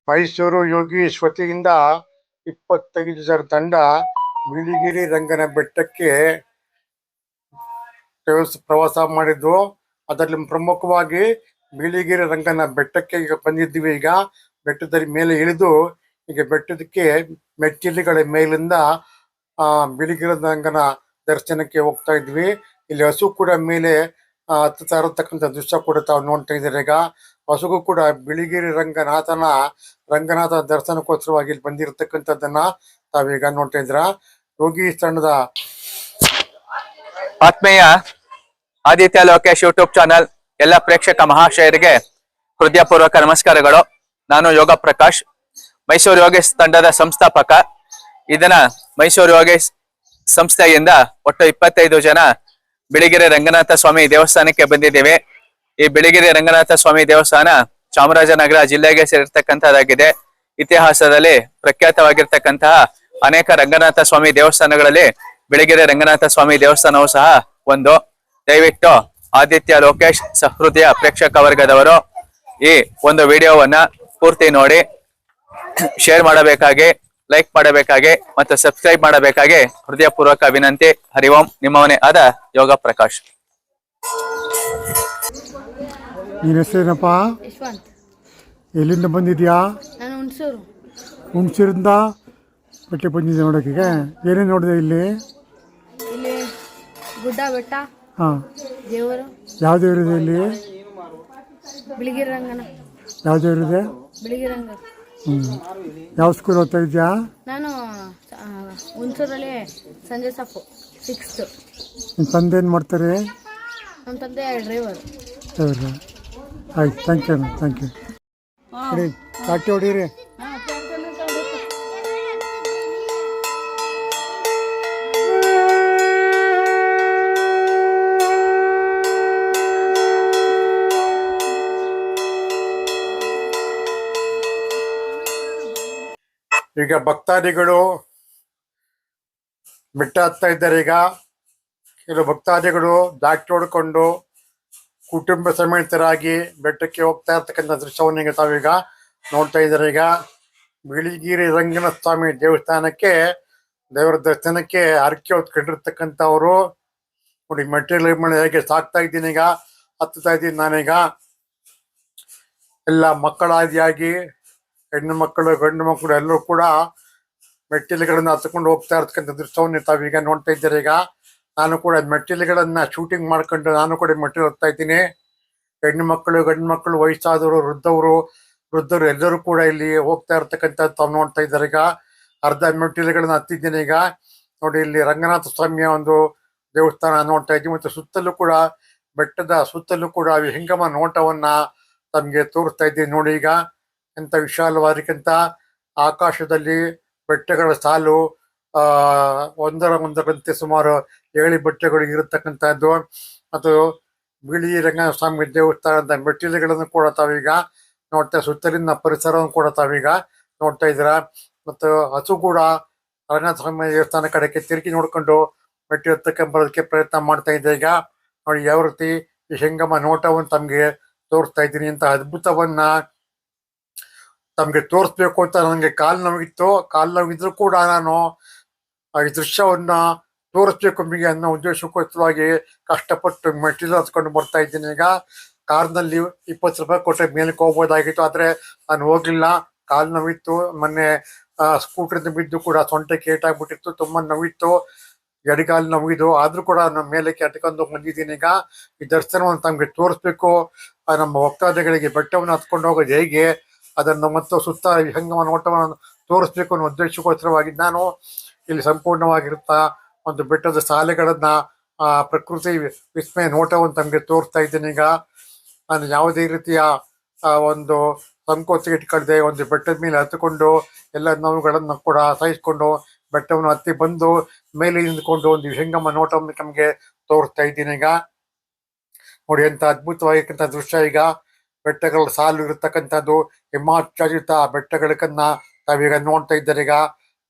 ಮೈಸೂರು ಯೋಗೀಶ್ ವತಿಯಿಂದ 25 ಜನ ತಂಡ ಬಿಳಿಗಿರಿ ರಂಗನ ಬೆಟ್ಟಕ್ಕೆ ಪ್ರವಾಸ ಮಾಡಿದ್ವು. ಅದರಲ್ಲಿ ಪ್ರಮುಖವಾಗಿ ಬಿಳಿಗಿರಿ ರಂಗನ ಬೆಟ್ಟಕ್ಕೆ ಈಗ ಬಂದಿದ್ದೀವಿ. ಈಗ ಬೆಟ್ಟದಲ್ಲಿ ಮೇಲೆ ಇಳಿದು ಈಗ ಬೆಟ್ಟದಕ್ಕೆ ಮೆಟ್ಟಿಲುಗಳ ಮೇಲಿಂದ ಬಿಳಿಗಿರಿ ರಂಗನ ದರ್ಶನಕ್ಕೆ ಹೋಗ್ತಾ ಇದ್ವಿ. ಇಲ್ಲಿ ಹಸು ಕೂಡ ಮೇಲೆ ಹತ್ತುತ್ತಾ ಇರತಕ್ಕಂಥ ದೃಶ್ಯ ಕೂಡ ತಾವು ನೋಡ್ತಾ ಇದ್ದೀರಿ. ಈಗ ಹಸುಗೂ ಕೂಡ ಬಿಳಿಗಿರಿ ರಂಗನಾಥ ದರ್ಶನಕ್ಕೋಸ್ಕರವಾಗಿ ಇಲ್ಲಿ ಬಂದಿರತಕ್ಕಂಥದ್ದನ್ನ ತಾವೀಗ ನೋಡ್ತಾ ಇದ್ರ. ಯೋಗಿ ತಂಡದ ಆತ್ಮೀಯ ಆದಿತ್ಯ ಲೋಕೇಶ್ ಯೂಟ್ಯೂಬ್ ಚಾನಲ್ ಎಲ್ಲ ಪ್ರೇಕ್ಷಕ ಮಹಾಶಯರಿಗೆ ಹೃದಯಪೂರ್ವಕ ನಮಸ್ಕಾರಗಳು. ನಾನು ಯೋಗ ಪ್ರಕಾಶ್, ಮೈಸೂರು ಯೋಗೇಶ್ ತಂಡದ ಸಂಸ್ಥಾಪಕ. ಇದನ್ನ ಮೈಸೂರು ಯೋಗೇಶ್ ಸಂಸ್ಥೆಯಿಂದ ಒಟ್ಟು 25 ಜನ ಬಿಳಿಗಿರಿ ರಂಗನಾಥ ಸ್ವಾಮಿ ದೇವಸ್ಥಾನಕ್ಕೆ ಬಂದಿದ್ದೇವೆ. ಈ ಬಿಳಿಗಿರಿ ರಂಗನಾಥ ಸ್ವಾಮಿ ದೇವಸ್ಥಾನ ಚಾಮರಾಜನಗರ ಜಿಲ್ಲೆಗೆ ಸೇರಿರ್ತಕ್ಕಂಥದ್ದಾಗಿದೆ. ಇತಿಹಾಸದಲ್ಲಿ ಪ್ರಖ್ಯಾತವಾಗಿರ್ತಕ್ಕಂತಹ ಅನೇಕ ರಂಗನಾಥ ಸ್ವಾಮಿ ದೇವಸ್ಥಾನಗಳಲ್ಲಿ ಬಿಳಿಗಿರಿ ರಂಗನಾಥ ಸ್ವಾಮಿ ದೇವಸ್ಥಾನವೂ ಸಹ ಒಂದು. ದಯವಿಟ್ಟು ಆದಿತ್ಯ ಲೋಕೇಶ್ ಸಹೃದಯ ಪ್ರೇಕ್ಷಕ ವರ್ಗದವರು ಈ ಒಂದು ವಿಡಿಯೋವನ್ನ ಪೂರ್ತಿ ನೋಡಿ ಶೇರ್ ಮಾಡಬೇಕಾಗಿ, ಲೈಕ್ ಮಾಡಬೇಕಾಗಿ ಮತ್ತು ಸಬ್ಸ್ಕ್ರೈಬ್ ಮಾಡಬೇಕಾಗಿ ಹೃದಯಪೂರ್ವಕ ವಿನಂತಿ. ಹರಿ ಓಂ. ನಿಮ್ಮವನೇ ಆದ ಯೋಗ ಪ್ರಕಾಶ್. ನಿನ್ನ ಹೆಸರೇನಪ್ಪ? ಯಶವಂತ್. ಎಲ್ಲಿಂದ ಬಂದಿದ್ಯಾ? ನಾನು ಹುಣಸೂರು. ಹುಣಸೂರಿಂದ ಬೆಟ್ಟ ಬಂದಿದ್ದೆ ನೋಡೋಕೆ. ಏನೇನು ನೋಡಿದೆ ಇಲ್ಲಿ? ಇಲ್ಲಿ ಗುಡ್ಡ ಬೆಟ್ಟ, ಹಾಂ. ದೇವರು. ಯಾವ ದೇವರಿದೆ ಇಲ್ಲಿ? ಬಿಳಿಗಿರಿ ರಂಗನ. ಯಾವ ದೇವರಿದೆ? ಬಿಳಿಗಿರಿ ರಂಗ. ಯಾವ ಸ್ಕೂಲ್ ಓದ್ತಾ ಇದೆಯಾ? ನಾನು ಹುಣಸೂರಲ್ಲಿ ಸಂಜೆ ಸಾಪು 6th. ನಿಮ್ಮ ತಂದೆ ಏನು ಮಾಡ್ತಾರೆ? ನಮ್ಮ ತಂದೆ ಡ್ರೈವರ್. ಹೌದಾ? ಆಯ್ತು, ಥ್ಯಾಂಕ್ ಯು ಹೊಡಿ, ಚಾಟಿ ಹೊಡೀರಿ. ಈಗ ಭಕ್ತಾದಿಗಳು ಬೆಟ್ಟ ಹತ್ತಾ ಇದ್ದಾರೆ. ಈಗ ಕೆಲವು ಭಕ್ತಾದಿಗಳು ದಾಟಿ ಹೊಡ್ಕೊಂಡು ಕುಟುಂಬ ಸಮೇತರಾಗಿ ಬೆಟ್ಟಕ್ಕೆ ಹೋಗ್ತಾ ಇರ್ತಕ್ಕಂಥ ದೃಶ್ಯವನ್ನು ಈಗ ತಾವೀಗ ನೋಡ್ತಾ ಇದ್ದಾರೆ. ಈಗ ಬಿಳಿಗಿರಿ ರಂಗನ ಸ್ವಾಮಿ ದೇವಸ್ಥಾನಕ್ಕೆ ದೇವರ ದರ್ಶನಕ್ಕೆ ಹರಕೆ ಹೊತ್ಕೊಂಡಿರ್ತಕ್ಕಂಥವ್ರು ನೋಡಿ. ಮೆಟೀರಿಯಲ್ ಮಳೆ ಹೇಗೆ ಸಾಕ್ತಾ ಇದ್ದೀನಿ, ಈಗ ಹತ್ತುತ್ತಾ ಇದ್ದೀನಿ ನಾನೀಗ. ಎಲ್ಲ ಮಕ್ಕಳಾದಿಯಾಗಿ ಹೆಣ್ಣು ಮಕ್ಕಳು ಗಂಡು ಮಕ್ಕಳು ಎಲ್ಲರೂ ಕೂಡ ಮೆಟ್ಟಿಲುಗಳನ್ನು ಹತ್ಕೊಂಡು ಹೋಗ್ತಾ ಇರ್ತಕ್ಕಂಥ ದೃಶ್ಯವನ್ನು ತಾವೀಗ ನೋಡ್ತಾ ಇದ್ದಾರೆ. ಈಗ ನಾನು ಕೂಡ ಮೆಟ್ಟಿಲುಗಳನ್ನ ಶೂಟಿಂಗ್ ಮಾಡ್ಕೊಂಡು ನಾನು ಕೂಡ ಮೆಟ್ಟಿಲು ಹತ್ತಾ ಇದ್ದೀನಿ. ಹೆಣ್ಣು ಮಕ್ಕಳು ಗಂಡು ಮಕ್ಕಳು, ವಯಸ್ಸಾದವರು, ವೃದ್ಧರು ಎಲ್ಲರೂ ಕೂಡ ಇಲ್ಲಿ ಹೋಗ್ತಾ ಇರ್ತಕ್ಕಂಥದ್ದು ತಾವು ನೋಡ್ತಾ ಇದ್ದಾರೆ. ಈಗ ಅರ್ಧ ಮೆಟ್ಟಿಲುಗಳನ್ನ ಹತ್ತಿದ್ದೀನಿ. ಈಗ ನೋಡಿ, ಇಲ್ಲಿ ರಂಗನಾಥ ಸ್ವಾಮಿಯ ಒಂದು ದೇವಸ್ಥಾನ ನೋಡ್ತಾ ಇದ್ದೀವಿ. ಮತ್ತು ಸುತ್ತಲೂ ಕೂಡ ಬೆಟ್ಟದ ಸುತ್ತಲೂ ಕೂಡ ವಿಹಂಗಮ ನೋಟವನ್ನ ತಮಗೆ ತೋರಿಸ್ತಾ ಇದ್ದೀನಿ ನೋಡಿ. ಈಗ ಎಂಥ ವಿಶಾಲವಾದಕ್ಕಿಂತ ಆಕಾಶದಲ್ಲಿ ಬೆಟ್ಟಗಳ ಸಾಲು ಒಂದರಂತೆ ಸುಮಾರು 7 ಬೆಟ್ಟಗಳು ಇರತಕ್ಕಂಥದ್ದು. ಮತ್ತು ಬಿಳಿ ರಂಗನ ಸ್ವಾಮಿ ದೇವಸ್ಥಾನದ ಮೆಟ್ಟಿಲುಗಳನ್ನು ಕೂಡ ತಾವೀಗ ನೋಡ್ತಾ, ಸುತ್ತಲಿನ ಪರಿಸರವನ್ನು ಕೂಡ ತಾವೀಗ ನೋಡ್ತಾ ಇದ್ದೀರಾ. ಮತ್ತು ಹಸು ಕೂಡ ರಂಗನಾಥ ಸ್ವಾಮಿ ದೇವಸ್ಥಾನ ಕಡೆಗೆ ತಿರುಗಿ ನೋಡ್ಕೊಂಡು ಮೆಟ್ಟಿ ಹತ್ತಕ್ಕೆ ಬರೋದಕ್ಕೆ ಪ್ರಯತ್ನ ಮಾಡ್ತಾ ಇದೆ. ಈಗ ನೋಡಿ ಯಾವ ರೀತಿ ಈ ಸಂಗಮ ನೋಟವನ್ನು ತಮಗೆ ತೋರಿಸ್ತಾ ಇದ್ದೀನಿ. ಅಂತ ಅದ್ಭುತವನ್ನ ತಮಗೆ ತೋರಿಸ್ಬೇಕು ಅಂತ ನನಗೆ ಕಾಲು ನೋವಿದ್ರು ಕೂಡ ನಾನು ಈ ದೃಶ್ಯವನ್ನ ತೋರಿಸ್ಬೇಕು ನಿಮಗೆ ಅನ್ನೋ ಉದ್ದೇಶಕ್ಕೋಸ್ಕರವಾಗಿ ಕಷ್ಟಪಟ್ಟು ಮೆಟೀರಿಯಲ್ ಹತ್ಕೊಂಡು ಬರ್ತಾ ಇದ್ದೀನಿ. ಈಗ ಕಾರ್ನಲ್ಲಿ 20 ರೂಪಾಯಿ ಕೊಟ್ಟರೆ ಮೇಲಕ್ಕೆ ಹೋಗ್ಬೋದಾಗಿತ್ತು, ಆದರೆ ನಾನು ಹೋಗ್ಲಿಲ್ಲ. ಕಾಲು ನೋವಿತ್ತು. ಮೊನ್ನೆ ಸ್ಕೂಟ್ರಿಂದ ಬಿದ್ದು ಕೂಡ ಸೊಂಟಕ್ಕೆ ಏಟಾಗ್ಬಿಟ್ಟಿತ್ತು, ತುಂಬ ನೋವಿತ್ತು, ಎಡಗಾಲು ನೋವಿದು. ಆದ್ರೂ ಕೂಡ ನಾನು ಮೇಲಕ್ಕೆ ಹತ್ಕೊಂಡು ಬಂದಿದ್ದೀನಿ. ಈಗ ಈ ದರ್ಶನವನ್ನು ತಮಗೆ ತೋರಿಸ್ಬೇಕು, ನಮ್ಮ ಭಕ್ತಾದಿಗಳಿಗೆ ಬೆಟ್ಟವನ್ನು ಹತ್ಕೊಂಡು ಹೋಗೋದು ಹೇಗೆ ಅದನ್ನು ಮತ್ತು ಸುತ್ತ ವಿಹಂಗಮ ನೋಟವನ್ನು ತೋರಿಸ್ಬೇಕು ಅನ್ನೋ ಉದ್ದೇಶಕ್ಕೋಸ್ಕರವಾಗಿ ನಾನು ಇಲ್ಲಿ ಸಂಪೂರ್ಣವಾಗಿರುತ್ತಾ ಒಂದು ಬೆಟ್ಟದ ಸಾಲೆಗಳನ್ನ ಪ್ರಕೃತಿ ವಿಸ್ಮಯ ನೋಟವನ್ನು ತಮಗೆ ತೋರಿಸ್ತಾ ಇದ್ದೀನಿ. ಈಗ ನಾನು ಯಾವುದೇ ರೀತಿಯ ಒಂದು ಸಂಕೋಚ ಇಟ್ಕೊಳ್ದೆ ಒಂದು ಬೆಟ್ಟದ ಮೇಲೆ ಹತ್ತುಕೊಂಡು ಎಲ್ಲ ನೋವುಗಳನ್ನು ಕೂಡ ಸಹಿಸ್ಕೊಂಡು ಬೆಟ್ಟವನ್ನು ಹತ್ತಿ ಬಂದು ಮೇಲೆ ನಿಂತ್ಕೊಂಡು ಒಂದು ವಿಹಂಗಮ ನೋಟವನ್ನು ನಮಗೆ ತೋರಿಸ್ತಾ ಇದ್ದೀನಿ. ಈಗ ನೋಡಿ, ಎಂಥ ಅದ್ಭುತವಾಗಿರ್ತಕ್ಕಂಥ ದೃಶ್ಯ. ಈಗ ಬೆಟ್ಟಗಳ ಸಾಲು ಇರತಕ್ಕಂಥದ್ದು, ಹಿಮಾಚ್ಛಾದಿತ ಬೆಟ್ಟಗಳನ್ನ ತಾವೀಗ ನೋಡ್ತಾ ಇದ್ದಾರೆ. ಈಗ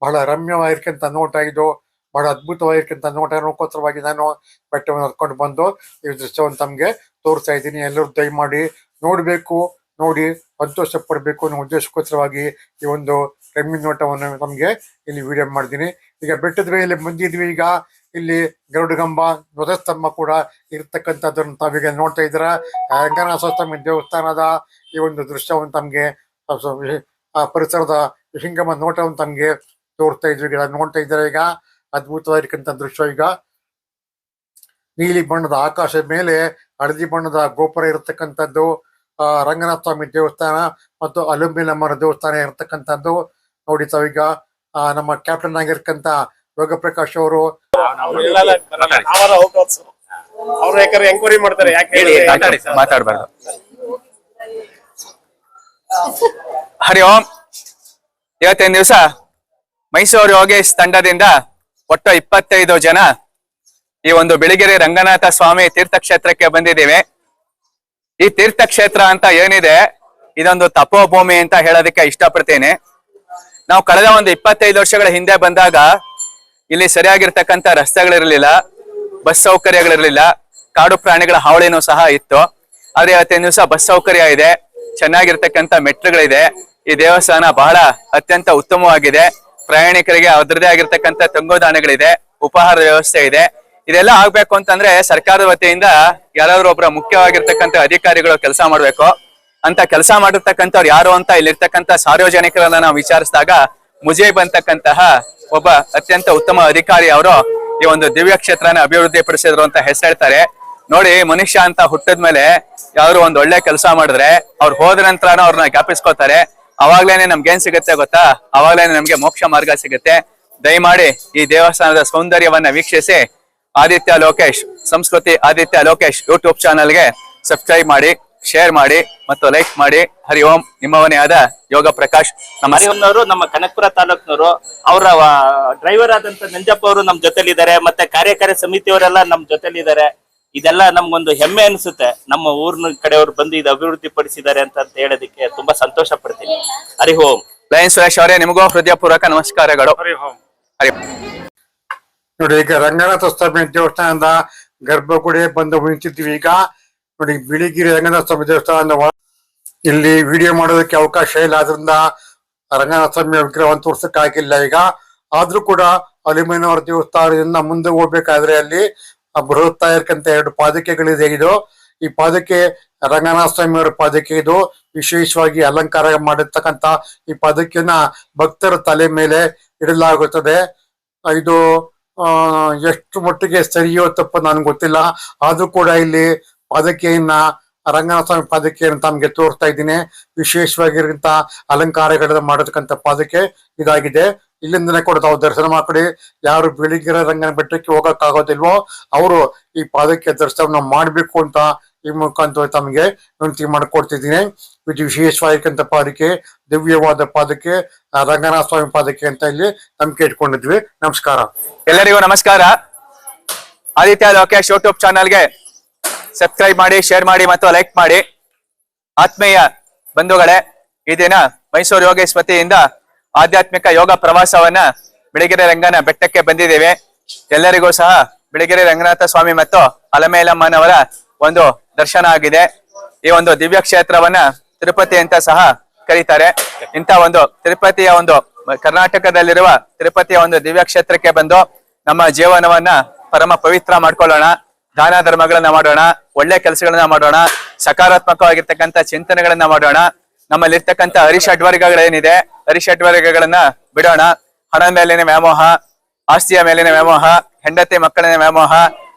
ಬಹಳ ರಮ್ಯವಾಗಿರ್ತಕ್ಕಂಥ ನೋಟ ಇದು, ಬಹಳ ಅದ್ಭುತವಾಗಿರ್ತಕ್ಕಂಥ ನೋಟ ನೋಡ್ಕೋಸ್ಕರವಾಗಿ ನಾನು ಬೆಟ್ಟವನ್ನು ಹತ್ಕೊಂಡು ಬಂದು ಈ ದೃಶ್ಯವನ್ನು ತಮಗೆ ತೋರಿಸ್ತಾ ಇದ್ದೀನಿ. ಎಲ್ಲರೂ ದಯಮಾಡಿ ನೋಡಬೇಕು. ನೋಡಿ ಸಂತೋಷ ಪಡಬೇಕು ಅನ್ನೋ ಉದ್ದೇಶಕ್ಕೋಸ್ಕರವಾಗಿ ಈ ಒಂದು ಕಮ್ಮಿ ನೋಟವನ್ನು ನಮಗೆ ಇಲ್ಲಿ ವಿಡಿಯೋ ಮಾಡಿದ್ದೀನಿ. ಈಗ ಬೆಟ್ಟದ ಮೇಲೆ ಬಂದಿದ್ವಿ. ಈಗ ಇಲ್ಲಿ ಗರುಡಗಂಬ ಧ್ವಜಸ್ತಂಭ ಕೂಡ ಇರ್ತಕ್ಕಂಥದ್ದನ್ನು ತಾವೀಗ ನೋಡ್ತಾ ಇದ್ದೀರಾ. ರಂಗನಾಥ ಸ್ವಾಮಿ ದೇವಸ್ಥಾನದ ಈ ಒಂದು ದೃಶ್ಯವನ್ನು ತಮಗೆ ಆ ಪರಿಸರದ ವಿಹಂಗಮ ನೋಟವನ್ನು ತಮಗೆ ತೋರಿಸ್ತಾ ಇದ್ವಿ. ಈಗ ನೋಡ್ತಾ ಇದ್ದಾರೆ. ಈಗ ಅದ್ಭುತವಾಗಿರ್ತಕ್ಕಂಥ ದೃಶ್ಯ. ಈಗ ನೀಲಿ ಬಣ್ಣದ ಆಕಾಶದ ಮೇಲೆ ಹಳದಿ ಬಣ್ಣದ ಗೋಪುರ ಇರತಕ್ಕಂಥದ್ದು ರಂಗನಾಥ ಸ್ವಾಮಿ ದೇವಸ್ಥಾನ ಮತ್ತು ಅಲುಂಬಿನಮ್ಮನ ದೇವಸ್ಥಾನ ಇರತಕ್ಕಂಥದ್ದು ನೋಡಿ ತಾವೀಗ. ನಮ್ಮ ಕ್ಯಾಪ್ಟನ್ ಆಗಿರ್ತಕ್ಕಂಥ ಯೋಗ ಪ್ರಕಾಶ್ ಅವರು ಅವ್ರು ಯಾಕಂದ್ರೆ ಎಂಕ್ವೈರಿ ಮಾಡ್ತಾರೆ. ಯಾಕೆ ಮಾತಾಡ್ಬಾರ್ದು. ಹರಿ ಓಂ. ಇವತ್ತಿನ ದಿವಸ ಮೈಸೂರು ಯೋಗೇಶ್ ತಂಡದಿಂದ ಒಟ್ಟು 25 ಜನ ಈ ಒಂದು ಬಿಳಿಗಿರಿ ರಂಗನಾಥ ಸ್ವಾಮಿ ತೀರ್ಥಕ್ಷೇತ್ರಕ್ಕೆ ಬಂದಿದ್ದೀವಿ. ಈ ತೀರ್ಥಕ್ಷೇತ್ರ ಅಂತ ಏನಿದೆ, ಇದೊಂದು ತಪೋಭೂಮಿ ಅಂತ ಹೇಳೋದಕ್ಕೆ ಇಷ್ಟಪಡ್ತೀನಿ. ನಾವು ಕಳೆದ ಒಂದು 25 ವರ್ಷಗಳ ಹಿಂದೆ ಬಂದಾಗ ಇಲ್ಲಿ ಸರಿಯಾಗಿರ್ತಕ್ಕಂಥ ರಸ್ತೆಗಳಿರ್ಲಿಲ್ಲ, ಬಸ್ ಸೌಕರ್ಯಗಳಿರ್ಲಿಲ್ಲ, ಕಾಡು ಪ್ರಾಣಿಗಳ ಹಾವಳಿನೂ ಸಹ ಇತ್ತು. ಆದ್ರೆ ಇವತ್ತಿನ ದಿವಸ ಬಸ್ ಸೌಕರ್ಯ ಇದೆ, ಚೆನ್ನಾಗಿರ್ತಕ್ಕಂಥ ಮೆಟ್ಲುಗಳಿದೆ. ಈ ದೇವಸ್ಥಾನ ಬಹಳ ಅತ್ಯಂತ ಉತ್ತಮವಾಗಿದೆ. ಪ್ರಯಾಣಿಕರಿಗೆ ಅದರದೇ ಆಗಿರ್ತಕ್ಕಂಥ ತಂಗುದಾಣಗಳಿದೆ, ಉಪಹಾರ ವ್ಯವಸ್ಥೆ ಇದೆ. ಇದೆಲ್ಲ ಆಗ್ಬೇಕು ಅಂತಂದ್ರೆ ಸರ್ಕಾರದ ವತಿಯಿಂದ ಯಾರಾದ್ರೂ ಒಬ್ಬರ ಮುಖ್ಯವಾಗಿರ್ತಕ್ಕಂಥ ಅಧಿಕಾರಿಗಳು ಕೆಲಸ ಮಾಡ್ಬೇಕು. ಅಂತ ಕೆಲಸ ಮಾಡಿರ್ತಕ್ಕಂಥವ್ರು ಯಾರು ಅಂತ ಇಲ್ಲಿರ್ತಕ್ಕಂಥ ಸಾರ್ವಜನಿಕರನ್ನ ನಾವು ವಿಚಾರಿಸಿದಾಗ ಮುಜೀಬ್ ಅಂತಕ್ಕಂತಹ ಒಬ್ಬ ಅತ್ಯಂತ ಉತ್ತಮ ಅಧಿಕಾರಿ ಅವರು ಈ ಒಂದು ದಿವ್ಯ ಕ್ಷೇತ್ರನ ಅಭಿವೃದ್ಧಿ ಪಡಿಸಿದ್ರು ಅಂತ ಹೆಸರು ಹೇಳ್ತಾರೆ. ನೋಡಿ, ಮನುಷ್ಯ ಅಂತ ಹುಟ್ಟಿದ್ಮೇಲೆ ಯಾರು ಒಂದ್ ಒಳ್ಳೆ ಕೆಲಸ ಮಾಡಿದ್ರೆ ಅವ್ರು ಹೋದ ನಂತರ ಅವ್ರನ್ನ ಜ್ಞಾಪಿಸ್ಕೋತಾರೆ. ಅವಾಗ್ಲೇನೆ ನಮ್ಗೆ ಏನ್ ಸಿಗುತ್ತೆ ಗೊತ್ತಾ? ಅವಾಗ್ಲೇನೆ ನಮ್ಗೆ ಮೋಕ್ಷ ಮಾರ್ಗ ಸಿಗುತ್ತೆ. ದಯಮಾಡಿ ಈ ದೇವಸ್ಥಾನದ ಸೌಂದರ್ಯವನ್ನ ವೀಕ್ಷಿಸಿ ಆದಿತ್ಯ ಲೋಕೇಶ್ ಸಂಸ್ಕೃತಿ ಆದಿತ್ಯ ಲೋಕೇಶ್ ಯೂಟ್ಯೂಬ್ ಚಾನಲ್ಗೆ ಸಬ್ಸ್ಕ್ರೈಬ್ ಮಾಡಿ, ಶೇರ್ ಮಾಡಿ ಮತ್ತು ಲೈಕ್ ಮಾಡಿ. ಹರಿ ಓಂ. ನಿಮ್ಮವನೇ ಆದ ಯೋಗ ಪ್ರಕಾಶ್. ನಮ್ಮ ಹರಿಹೊನ್ನವರು ನಮ್ಮ ಕನಕಪುರ ತಾಲೂಕ್ನವರು. ಅವರ ಡ್ರೈವರ್ ಆದಂತ ನಂಜಪ್ಪ ಅವರು ನಮ್ ಜೊತೆಲಿದ್ದಾರೆ. ಮತ್ತೆ ಕಾರ್ಯಕಾರಿ ಸಮಿತಿಯವರೆಲ್ಲ ನಮ್ ಜೊತೆಲಿದ್ದಾರೆ. ಇದೆಲ್ಲ ನಮ್ಗೊಂದು ಹೆಮ್ಮೆ ಅನ್ಸುತ್ತೆ. ನಮ್ಮ ಊರ್ನ ಕಡೆಯವರು ಬಂದು ಇದು ಅಭಿವೃದ್ಧಿ ಪಡಿಸಿದ್ದಾರೆ ಅಂತ ಹೇಳೋದಕ್ಕೆ ತುಂಬಾ ಸಂತೋಷ ಪಡ್ತೀನಿ. ಹರಿ ಓಂ. ಲಯನ್ ಸುರೇಶ್ ಅವರೇ, ನಿಮಗೂ ಹೃದಯಪೂರ್ವಕ ನಮಸ್ಕಾರಗಳು. ಹರಿ ನೋಡಿ, ಈಗ ರಂಗನಾಥ ಸ್ವಾಮಿ ದೇವಸ್ಥಾನದ ಗರ್ಭಗುಡಿ ಬಂದು ನಿಂತಿದ್ವಿ. ಈಗ ನೋಡಿ, ಬಿಳಿಗಿರಿ ರಂಗನಾಥ ಸ್ವಾಮಿ ದೇವಸ್ಥಾನದ ಇಲ್ಲಿ ವಿಡಿಯೋ ಮಾಡೋದಕ್ಕೆ ಅವಕಾಶ ಇಲ್ಲ. ಆದ್ರಿಂದ ರಂಗನಾಥ ಸ್ವಾಮಿ ವಿಗ್ರಹವನ್ನು ತೋರ್ಸಕ್ ಆಗಿಲ್ಲ. ಈಗ ಆದ್ರೂ ಕೂಡ ಅಲಿಮೇನವರ ದೇವಸ್ಥಾನದಿಂದ ಮುಂದೆ ಹೋಗ್ಬೇಕಾದ್ರೆ ಅಲ್ಲಿ ಬೃಹತ್ ಇರ್ತಕ್ಕಂಥ 2 ಪಾದಕೆಗಳಿದೆ. ಇದು ಈ ಪಾದಕೆ ರಂಗನಾಥ ಸ್ವಾಮಿ ಅವರ ಪಾದಕೆ. ಇದು ವಿಶೇಷವಾಗಿ ಅಲಂಕಾರ ಮಾಡಿರ್ತಕ್ಕಂಥ ಈ ಪಾದಕೆಯನ್ನ ಭಕ್ತರ ತಲೆ ಮೇಲೆ ಇಡಲಾಗುತ್ತದೆ. ಇದು ಎಷ್ಟು ಮಟ್ಟಿಗೆ ಸರಿಯೋ ತಪ್ಪು ನನ್ಗೆ ಗೊತ್ತಿಲ್ಲ. ಆದ್ರೂ ಕೂಡ ಇಲ್ಲಿ ಪಾದಕೆಯನ್ನ ರಂಗನಾಥ ಸ್ವಾಮಿ ಪಾದಕೆಯನ್ನು ತಮ್ಗೆ ತೋರಿಸ್ತಾ ಇದ್ದೀನಿ. ವಿಶೇಷವಾಗಿರಂತ ಅಲಂಕಾರಗಳನ್ನ ಮಾಡತಕ್ಕಂಥ ಪಾದಕೆ ಇದಾಗಿದೆ. ಇಲ್ಲಿಂದನೇ ಕೂಡ ತಾವು ದರ್ಶನ ಮಾಡ್ಕೊಡಿ. ಯಾರು ಬಿಳಿಗಿರಿ ರಂಗನ ಬೆಟ್ಟಕ್ಕೆ ಹೋಗಕ್ ಆಗೋದಿಲ್ವೋ ಅವರು ಈ ಪಾದಕ್ಕೆ ದರ್ಶನ ಮಾಡ್ಬೇಕು ಅಂತ ಈ ಮುಖಾಂತರ ತಮಗೆ ವಿನಂತಿ ಮಾಡ್ಕೊಡ್ತಿದ್ದೀನಿ. ಇದು ವಿಶೇಷವಾಗಿರ್ತಕ್ಕಂಥ ಪಾದಕೆ, ದಿವ್ಯವಾದ ಪಾದಕೆ, ರಂಗನಾಥ ಸ್ವಾಮಿ ಪಾದಕೆ ಅಂತ ಇಲ್ಲಿ ನಂಬಿಕೆ ಇಟ್ಕೊಂಡಿದ್ವಿ. ನಮಸ್ಕಾರ. ಎಲ್ಲರಿಗೂ ನಮಸ್ಕಾರ. ಆದಿತ್ಯ ಲೋಕೇಶ್ ಯೂಟ್ಯೂಬ್ ಚಾನಲ್ಗೆ ಸಬ್ಸ್ಕ್ರೈಬ್ ಮಾಡಿ, ಶೇರ್ ಮಾಡಿ ಮತ್ತು ಲೈಕ್ ಮಾಡಿ. ಆತ್ಮೀಯ ಬಂಧುಗಳೇ, ಈ ದಿನ ಮೈಸೂರು ಯೋಗೇಶ್ ವತಿಯಿಂದ ಆಧ್ಯಾತ್ಮಿಕ ಯೋಗ ಪ್ರವಾಸವನ್ನ ಬಿಳಿಗಿರಿ ರಂಗನ ಬೆಟ್ಟಕ್ಕೆ ಬಂದಿದ್ದೇವೆ. ಎಲ್ಲರಿಗೂ ಸಹ ಬಿಳಿಗಿರಿ ರಂಗನಾಥ ಸ್ವಾಮಿ ಮತ್ತು ಅಲಮೇಲಮ್ಮನವರ ಒಂದು ದರ್ಶನ ಆಗಿದೆ. ಈ ಒಂದು ದಿವ್ಯ ಕ್ಷೇತ್ರವನ್ನ ತಿರುಪತಿ ಅಂತ ಸಹ ಕರೀತಾರೆ. ಇಂಥ ಒಂದು ತಿರುಪತಿಯ ಒಂದು ಕರ್ನಾಟಕದಲ್ಲಿರುವ ತಿರುಪತಿಯ ಒಂದು ದಿವ್ಯ ಕ್ಷೇತ್ರಕ್ಕೆ ಬಂದು ನಮ್ಮ ಜೀವನವನ್ನ ಪರಮ ಪವಿತ್ರ ಮಾಡ್ಕೊಳ್ಳೋಣ. ದಾನ ಧರ್ಮಗಳನ್ನ ಮಾಡೋಣ, ಒಳ್ಳೆ ಕೆಲಸಗಳನ್ನ ಮಾಡೋಣ, ಸಕಾರಾತ್ಮಕವಾಗಿರ್ತಕ್ಕಂಥ ಚಿಂತನೆಗಳನ್ನ ಮಾಡೋಣ. ನಮ್ಮಲ್ಲಿರ್ತಕ್ಕಂಥ ಅರಿಷಡ್ವರ್ಗಗಳೇನಿದೆ, ಅರಿಷಡ್ವರ್ಗಗಳನ್ನ ಬಿಡೋಣ. ಹಣದ ಮೇಲಿನ ವ್ಯಾಮೋಹ, ಆಸ್ತಿಯ ಮೇಲಿನ ವ್ಯಾಮೋಹ, ಹೆಂಡತಿ ಮಕ್ಕಳಿನ ವ್ಯಾಮೋಹ,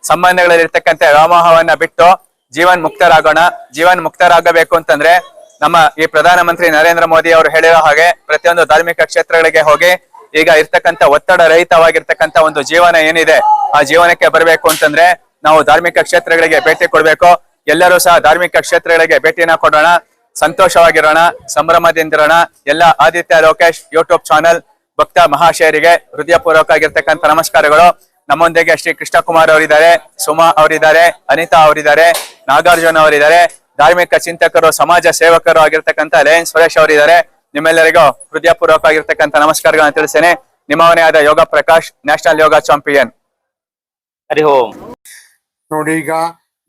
ಸಂಬಂಧಗಳಲ್ಲಿರ್ತಕ್ಕಂಥ ವ್ಯಾಮೋಹವನ್ನ ಬಿಟ್ಟು ಜೀವನ್ ಮುಕ್ತರಾಗೋಣ. ಜೀವನ್ ಮುಕ್ತರಾಗಬೇಕು ಅಂತಂದ್ರೆ ನಮ್ಮ ಈ ಪ್ರಧಾನ ಮಂತ್ರಿ ನರೇಂದ್ರ ಮೋದಿ ಅವರು ಹೇಳಿರೋ ಹಾಗೆ ಪ್ರತಿಯೊಂದು ಧಾರ್ಮಿಕ ಕ್ಷೇತ್ರಗಳಿಗೆ ಹೋಗಿ ಈಗ ಇರ್ತಕ್ಕಂಥ ಒತ್ತಡ ರಹಿತವಾಗಿರ್ತಕ್ಕಂಥ ಒಂದು ಜೀವನ ಏನಿದೆ ಆ ಜೀವನಕ್ಕೆ ಬರಬೇಕು ಅಂತಂದ್ರೆ ನಾವು ಧಾರ್ಮಿಕ ಕ್ಷೇತ್ರಗಳಿಗೆ ಭೇಟಿ ಕೊಡ್ಬೇಕು. ಎಲ್ಲರೂ ಸಹ ಧಾರ್ಮಿಕ ಕ್ಷೇತ್ರಗಳಿಗೆ ಭೇಟಿನ ಕೊಡೋಣ, ಸಂತೋಷವಾಗಿರೋಣ, ಸಂಭ್ರಮದಿಂದಿರೋಣ. ಎಲ್ಲ ಆದಿತ್ಯ ಲೋಕೇಶ್ ಯೂಟ್ಯೂಬ್ ಚಾನಲ್ ಭಕ್ತ ಮಹಾಶಯರಿಗೆ ಹೃದಯಪೂರ್ವಕ ಆಗಿರ್ತಕ್ಕಂಥ ನಮಸ್ಕಾರಗಳು. ನಮ್ಮೊಂದಿಗೆ ಶ್ರೀ ಕೃಷ್ಣಕುಮಾರ್ ಅವರಿದ್ದಾರೆ, ಸುಮಾ ಅವರಿದ್ದಾರೆ, ಅನಿತಾ ಅವರಿದ್ದಾರೆ, ನಾಗಾರ್ಜುನ ಅವರಿದ್ದಾರೆ, ಧಾರ್ಮಿಕ ಚಿಂತಕರು, ಸಮಾಜ ಸೇವಕರು ಆಗಿರ್ತಕ್ಕಂಥ ಲಯನ್ ಸುರೇಶ್ ಅವರಿದ್ದಾರೆ. ನಿಮ್ಮೆಲ್ಲರಿಗೂ ಹೃದಯಪೂರ್ವಕ ಆಗಿರ್ತಕ್ಕಂಥ ನಮಸ್ಕಾರಗಳನ್ನ ತಿಳಿಸ್ತೇನೆ. ನಿಮ್ಮವನೇ ಆದ ಯೋಗ ಪ್ರಕಾಶ್, ನ್ಯಾಷನಲ್ ಯೋಗ ಚಾಂಪಿಯನ್. ಹರಿ ಓಂ. ನೋಡಿ, ಈಗ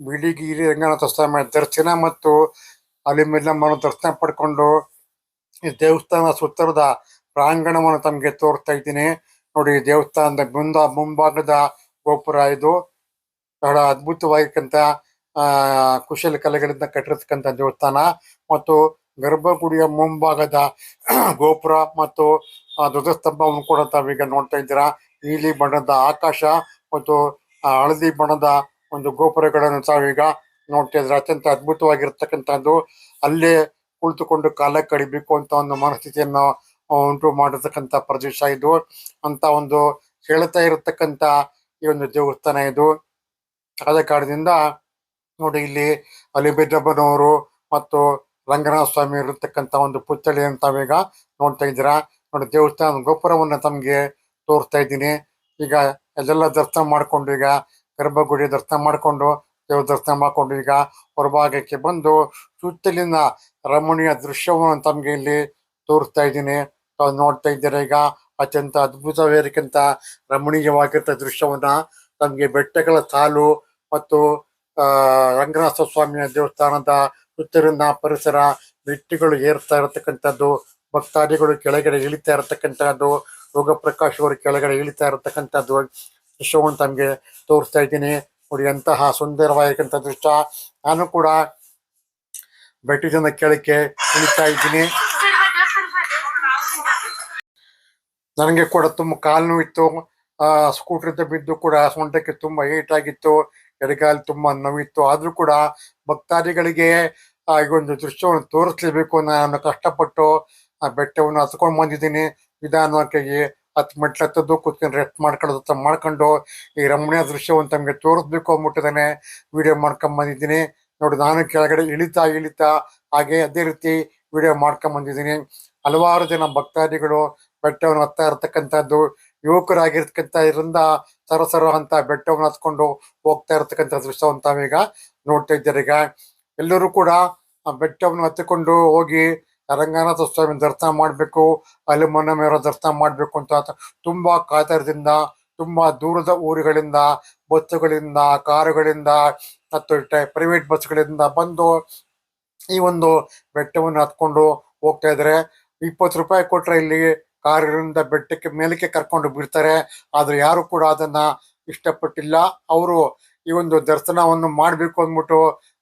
ಬಿಳಿಗಿರಿ ರಂಗನಾಥ ಸ್ವಾಮಿ ದರ್ಶನ ಮತ್ತು ಅಲಿಮೇಲಮ್ಮನ ದರ್ಶನ ಪಡ್ಕೊಂಡು ಈ ದೇವಸ್ಥಾನ ಸುತ್ತರದ ಪ್ರಾಂಗಣವನ್ನು ತಮಗೆ ತೋರಿಸ್ತಾ ಇದ್ದೀನಿ. ನೋಡಿ, ದೇವಸ್ಥಾನದ ಮುಂಭಾಗದ ಗೋಪುರ ಇದು. ಬಹಳ ಅದ್ಭುತವಾಗಿರ್ತಕ್ಕಂಥ ಕುಶಲ ಕಲೆಗಳಿಂದ ಕಟ್ಟಿರ್ತಕ್ಕಂಥ ದೇವಸ್ಥಾನ ಮತ್ತು ಗರ್ಭಗುಡಿಯ ಮುಂಭಾಗದ ಗೋಪುರ ಮತ್ತು ಧ್ವಜಸ್ತಂಭವನ್ನು ಕೂಡ ತಾವೀಗ ನೋಡ್ತಾ ಇದ್ದೀರಾ. ನೀಲಿ ಬಣ್ಣದ ಆಕಾಶ ಮತ್ತು ಹಳದಿ ಬಣ್ಣದ ಒಂದು ಗೋಪುರಗಳನ್ನು ತಾವೀಗ ನೋಡ್ತಾ ಇದ್ದೀರಾ. ಅತ್ಯಂತ ಅದ್ಭುತವಾಗಿರ್ತಕ್ಕಂಥದ್ದು. ಅಲ್ಲೇ ಕುಳಿತುಕೊಂಡು ಕಾಲ ಕಡಿಬೇಕು ಅಂತ ಒಂದು ಮನಸ್ಥಿತಿಯನ್ನು ಉಂಟು ಮಾಡಿರ್ತಕ್ಕಂಥ ಪ್ರದೇಶ ಇದು. ಅಂತ ಒಂದು ಹೇಳ್ತಾ ಇರತಕ್ಕಂಥ ಈ ಒಂದು ದೇವಸ್ಥಾನ ಇದು. ಆದ ಕಾರಣದಿಂದ ನೋಡಿ, ಇಲ್ಲಿ ಅಲಿಬೇದಮ್ಮನವರು ಮತ್ತು ರಂಗನಾಥ ಸ್ವಾಮಿ ಇರತಕ್ಕಂಥ ಒಂದು ಪುತ್ಥಳಿಯನ್ನು ತಾವೀಗ ನೋಡ್ತಾ ಇದ್ದೀರಾ. ನೋಡಿ, ದೇವಸ್ಥಾನದ ಗೋಪುರವನ್ನು ತಮಗೆ ತೋರಿಸ್ತಾ ಇದ್ದೀನಿ. ಈಗ ಎಲ್ಲೆಲ್ಲ ದರ್ಶನ ಮಾಡ್ಕೊಂಡು, ಈಗ ಗರ್ಭಗುಡಿ ದರ್ಶನ ಮಾಡಿಕೊಂಡು, ದೇವ್ರ ದರ್ಶನ ಮಾಡಿಕೊಂಡು ಈಗ ಹೊರಭಾಗಕ್ಕೆ ಬಂದು ಸುತ್ತಲಿನ ರಮಣೀಯ ದೃಶ್ಯವನ್ನು ತಮಗೆ ಇಲ್ಲಿ ತೋರಿಸ್ತಾ ಇದ್ದೀನಿ. ತಾವು ನೋಡ್ತಾ ಇದ್ದೀರಾ. ಈಗ ಅತ್ಯಂತ ಅದ್ಭುತವಾಗಿರ್ತಕ್ಕಂಥ ರಮಣೀಯವಾಗಿರ್ತ ದೃಶ್ಯವನ್ನ ತಮಗೆ ಬೆಟ್ಟಗಳ ಸಾಲು ಮತ್ತು ರಂಗನಾಥ ಸ್ವಾಮಿಯ ದೇವಸ್ಥಾನದ ಸುತ್ತಲಿನ ಪರಿಸರ, ಮೆಟ್ಟಿಗಳು ಏರ್ತಾ ಇರತಕ್ಕಂಥದ್ದು, ಭಕ್ತಾದಿಗಳು ಕೆಳಗಡೆ ಇಳಿತಾ ಇರತಕ್ಕಂಥದ್ದು, ಯೋಗ ಪ್ರಕಾಶ್ ಅವರು ಕೆಳಗಡೆ ಇಳಿತಾ ಇರತಕ್ಕಂಥದ್ದು ದೃಶ್ಯವನ್ನು ತಮಗೆ ತೋರಿಸ್ತಾ ಇದ್ದೀನಿ. ನೋಡಿ, ಅಂತಹ ಸುಂದರವಾಗಿರ್ತಕ್ಕಂಥ ದೃಶ್ಯ. ನಾನು ಕೂಡ ಬೆಟ್ಟದಿಂದ ಕೆಳಕ್ಕೆ ಇಳಿತಾ ಇದ್ದೀನಿ. ನನಗೆ ಕೂಡ ತುಂಬ ಕಾಲು ನೋವಿತ್ತು. ಸ್ಕೂಟ್ರಿಂದ ಬಿದ್ದು ಕೂಡ ಸೊಂಟಕ್ಕೆ ತುಂಬ ಏಟಾಗಿತ್ತು, ಎಡಗಾಲು ತುಂಬ ನೋವಿತ್ತು. ಆದರೂ ಕೂಡ ಭಕ್ತಾದಿಗಳಿಗೆ ಈ ಒಂದು ದೃಶ್ಯವನ್ನು ತೋರಿಸ್ಲೇಬೇಕು. ನಾನು ಕಷ್ಟಪಟ್ಟು ಆ ಬೆಟ್ಟವನ್ನು ಹತ್ಕೊಂಡು ಬಂದಿದ್ದೀನಿ. ನಿಧಾನವಾಗಿ 10 ಮೆಟ್ಲು ಹತ್ತದ್ದು, ಕೂತ್ಕೊಂಡು ರೆಸ್ಟ್ ಮಾಡ್ಕೊಂಡು ಈ ರಮಣೀಯ ದೃಶ್ಯವನ್ನು ತಮಗೆ ತೋರಿಸ್ಬೇಕು ಅಂದ್ಬಿಟ್ಟಿದ್ದಾನೆ ವಿಡಿಯೋ ಬಂದಿದ್ದೀನಿ. ನೋಡಿ, ನಾನು ಕೆಳಗಡೆ ಇಳಿತಾ ಹಾಗೆ ಅದೇ ರೀತಿ ವಿಡಿಯೋ ಬಂದಿದ್ದೀನಿ. ಹಲವಾರು ಜನ ಭಕ್ತಾದಿಗಳು ಬೆಟ್ಟವನ್ನು ಹತ್ತಾ ಇರತಕ್ಕಂಥದ್ದು, ಯುವಕರಾಗಿರ್ತಕ್ಕಂಥ ಇದರಿಂದ ಸರಸರ ಅಂತ ಬೆಟ್ಟವನ್ನು ಹತ್ಕೊಂಡು ಹೋಗ್ತಾ ಇರತಕ್ಕಂಥ ದೃಶ್ಯವನ್ನು ತಾವೀಗ ನೋಡ್ತಾ ಇದ್ದಾರೆ. ಈಗ ಎಲ್ಲರೂ ಕೂಡ ಆ ಬೆಟ್ಟವನ್ನು ಹತ್ತಿಕೊಂಡು ಹೋಗಿ ರಂಗನಾಥ ಸ್ವಾಮಿ ದರ್ಶನ ಮಾಡಬೇಕು, ಅಲಿಮನ್ನಮ್ಮರ ದರ್ಶನ ಮಾಡಬೇಕು ಅಂತ ತುಂಬಾ ಕಾತರದಿಂದ, ತುಂಬಾ ದೂರದ ಊರುಗಳಿಂದ, ಬಸ್ಸುಗಳಿಂದ, ಕಾರುಗಳಿಂದ ಮತ್ತು ಪ್ರೈವೇಟ್ ಬಸ್ಗಳಿಂದ ಬಂದು ಈ ಒಂದು ಬೆಟ್ಟವನ್ನು ಹತ್ಕೊಂಡು ಹೋಗ್ತಾ ಇದ್ದಾರೆ. 20 ರೂಪಾಯಿ ಕೊಟ್ರೆ ಇಲ್ಲಿ ಕಾರಿನಿಂದ ಬೆಟ್ಟಕ್ಕೆ ಮೇಲಕ್ಕೆ ಕರ್ಕೊಂಡು ಬಿಡ್ತಾರೆ. ಆದ್ರೆ ಯಾರು ಕೂಡ ಅದನ್ನ ಇಷ್ಟಪಟ್ಟಿಲ್ಲ. ಅವರು ಈ ಒಂದು ದರ್ಶನವನ್ನು ಮಾಡಬೇಕು ಅಂದ್ಬಿಟ್ಟು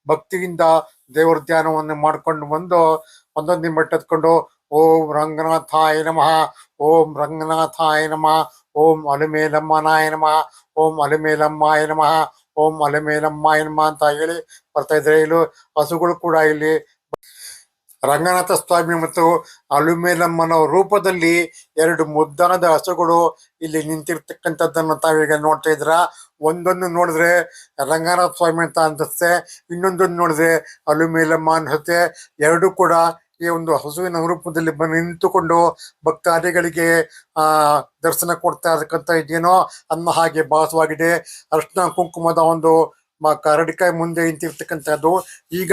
ಭಕ್ತಿಯಿಂದ ದೇವರ ಧ್ಯಾನವನ್ನು ಮಾಡ್ಕೊಂಡು ಬಂದು ಒಂದೊಂದು ಬೆಟ್ಟ ಹತ್ಕೊಂಡು ಓಂ ರಂಗನಾಥಾಯ ನಮಃ, ಓಂ ರಂಗನಾಥಾಯ ನಮಃ, ಓಂ ಅಲಿಮೇಲಮ್ಮನಾಯ ನಮಃ, ಓಂ ಅಲಿಮೇಲಮ್ಮಾಯ ನಮಃ, ಓಂ ಅಲಿಮೇಲಮ್ಮಾಯ ನಮಃ ಅಂತ ಹೇಳಿ ಬರ್ತಾ ಇದ್ದಾರೆ. ಇಲ್ಲಿ ಹಸುಗಳು ಕೂಡ ಇಲ್ಲಿ ರಂಗನಾಥ ಸ್ವಾಮಿ ಮತ್ತು ಅಲಿಮೇಲಮ್ಮನ ರೂಪದಲ್ಲಿ 2 ಮುದ್ದಾದ ಹಸುಗಳು ಇಲ್ಲಿ ನಿಂತಿರ್ತಕ್ಕಂಥದ್ದನ್ನು ತಾವೀಗ ನೋಡ್ತಾ ಇದ್ರ. ಒಂದೊಂದು ನೋಡಿದ್ರೆ ರಂಗನಾಥ ಸ್ವಾಮಿ ಅಂತ ಅನ್ಸುತ್ತೆ, ಇನ್ನೊಂದೊಂದು ನೋಡಿದ್ರೆ ಅಲಿಮೇಲಮ್ಮ ಅನ್ಸುತ್ತೆ. ಎರಡೂ ಕೂಡ ಈ ಒಂದು ಹಸುವಿನ ರೂಪದಲ್ಲಿ ಬಂದು ನಿಂತುಕೊಂಡು ಭಕ್ತಾದಿಗಳಿಗೆ ದರ್ಶನ ಕೊಡ್ತಾ ಇರತಕ್ಕಂಥ ಇದೇನೋ ಅನ್ನೋ ಹಾಗೆ ಭಾಸವಾಗಿದೆ. ಅರ್ಶಿನ ಕುಂಕುಮದ ಒಂದು ಕರಡಿಕಾಯಿ ಮುಂದೆ ನಿಂತಿರ್ತಕ್ಕಂಥದ್ದು. ಈಗ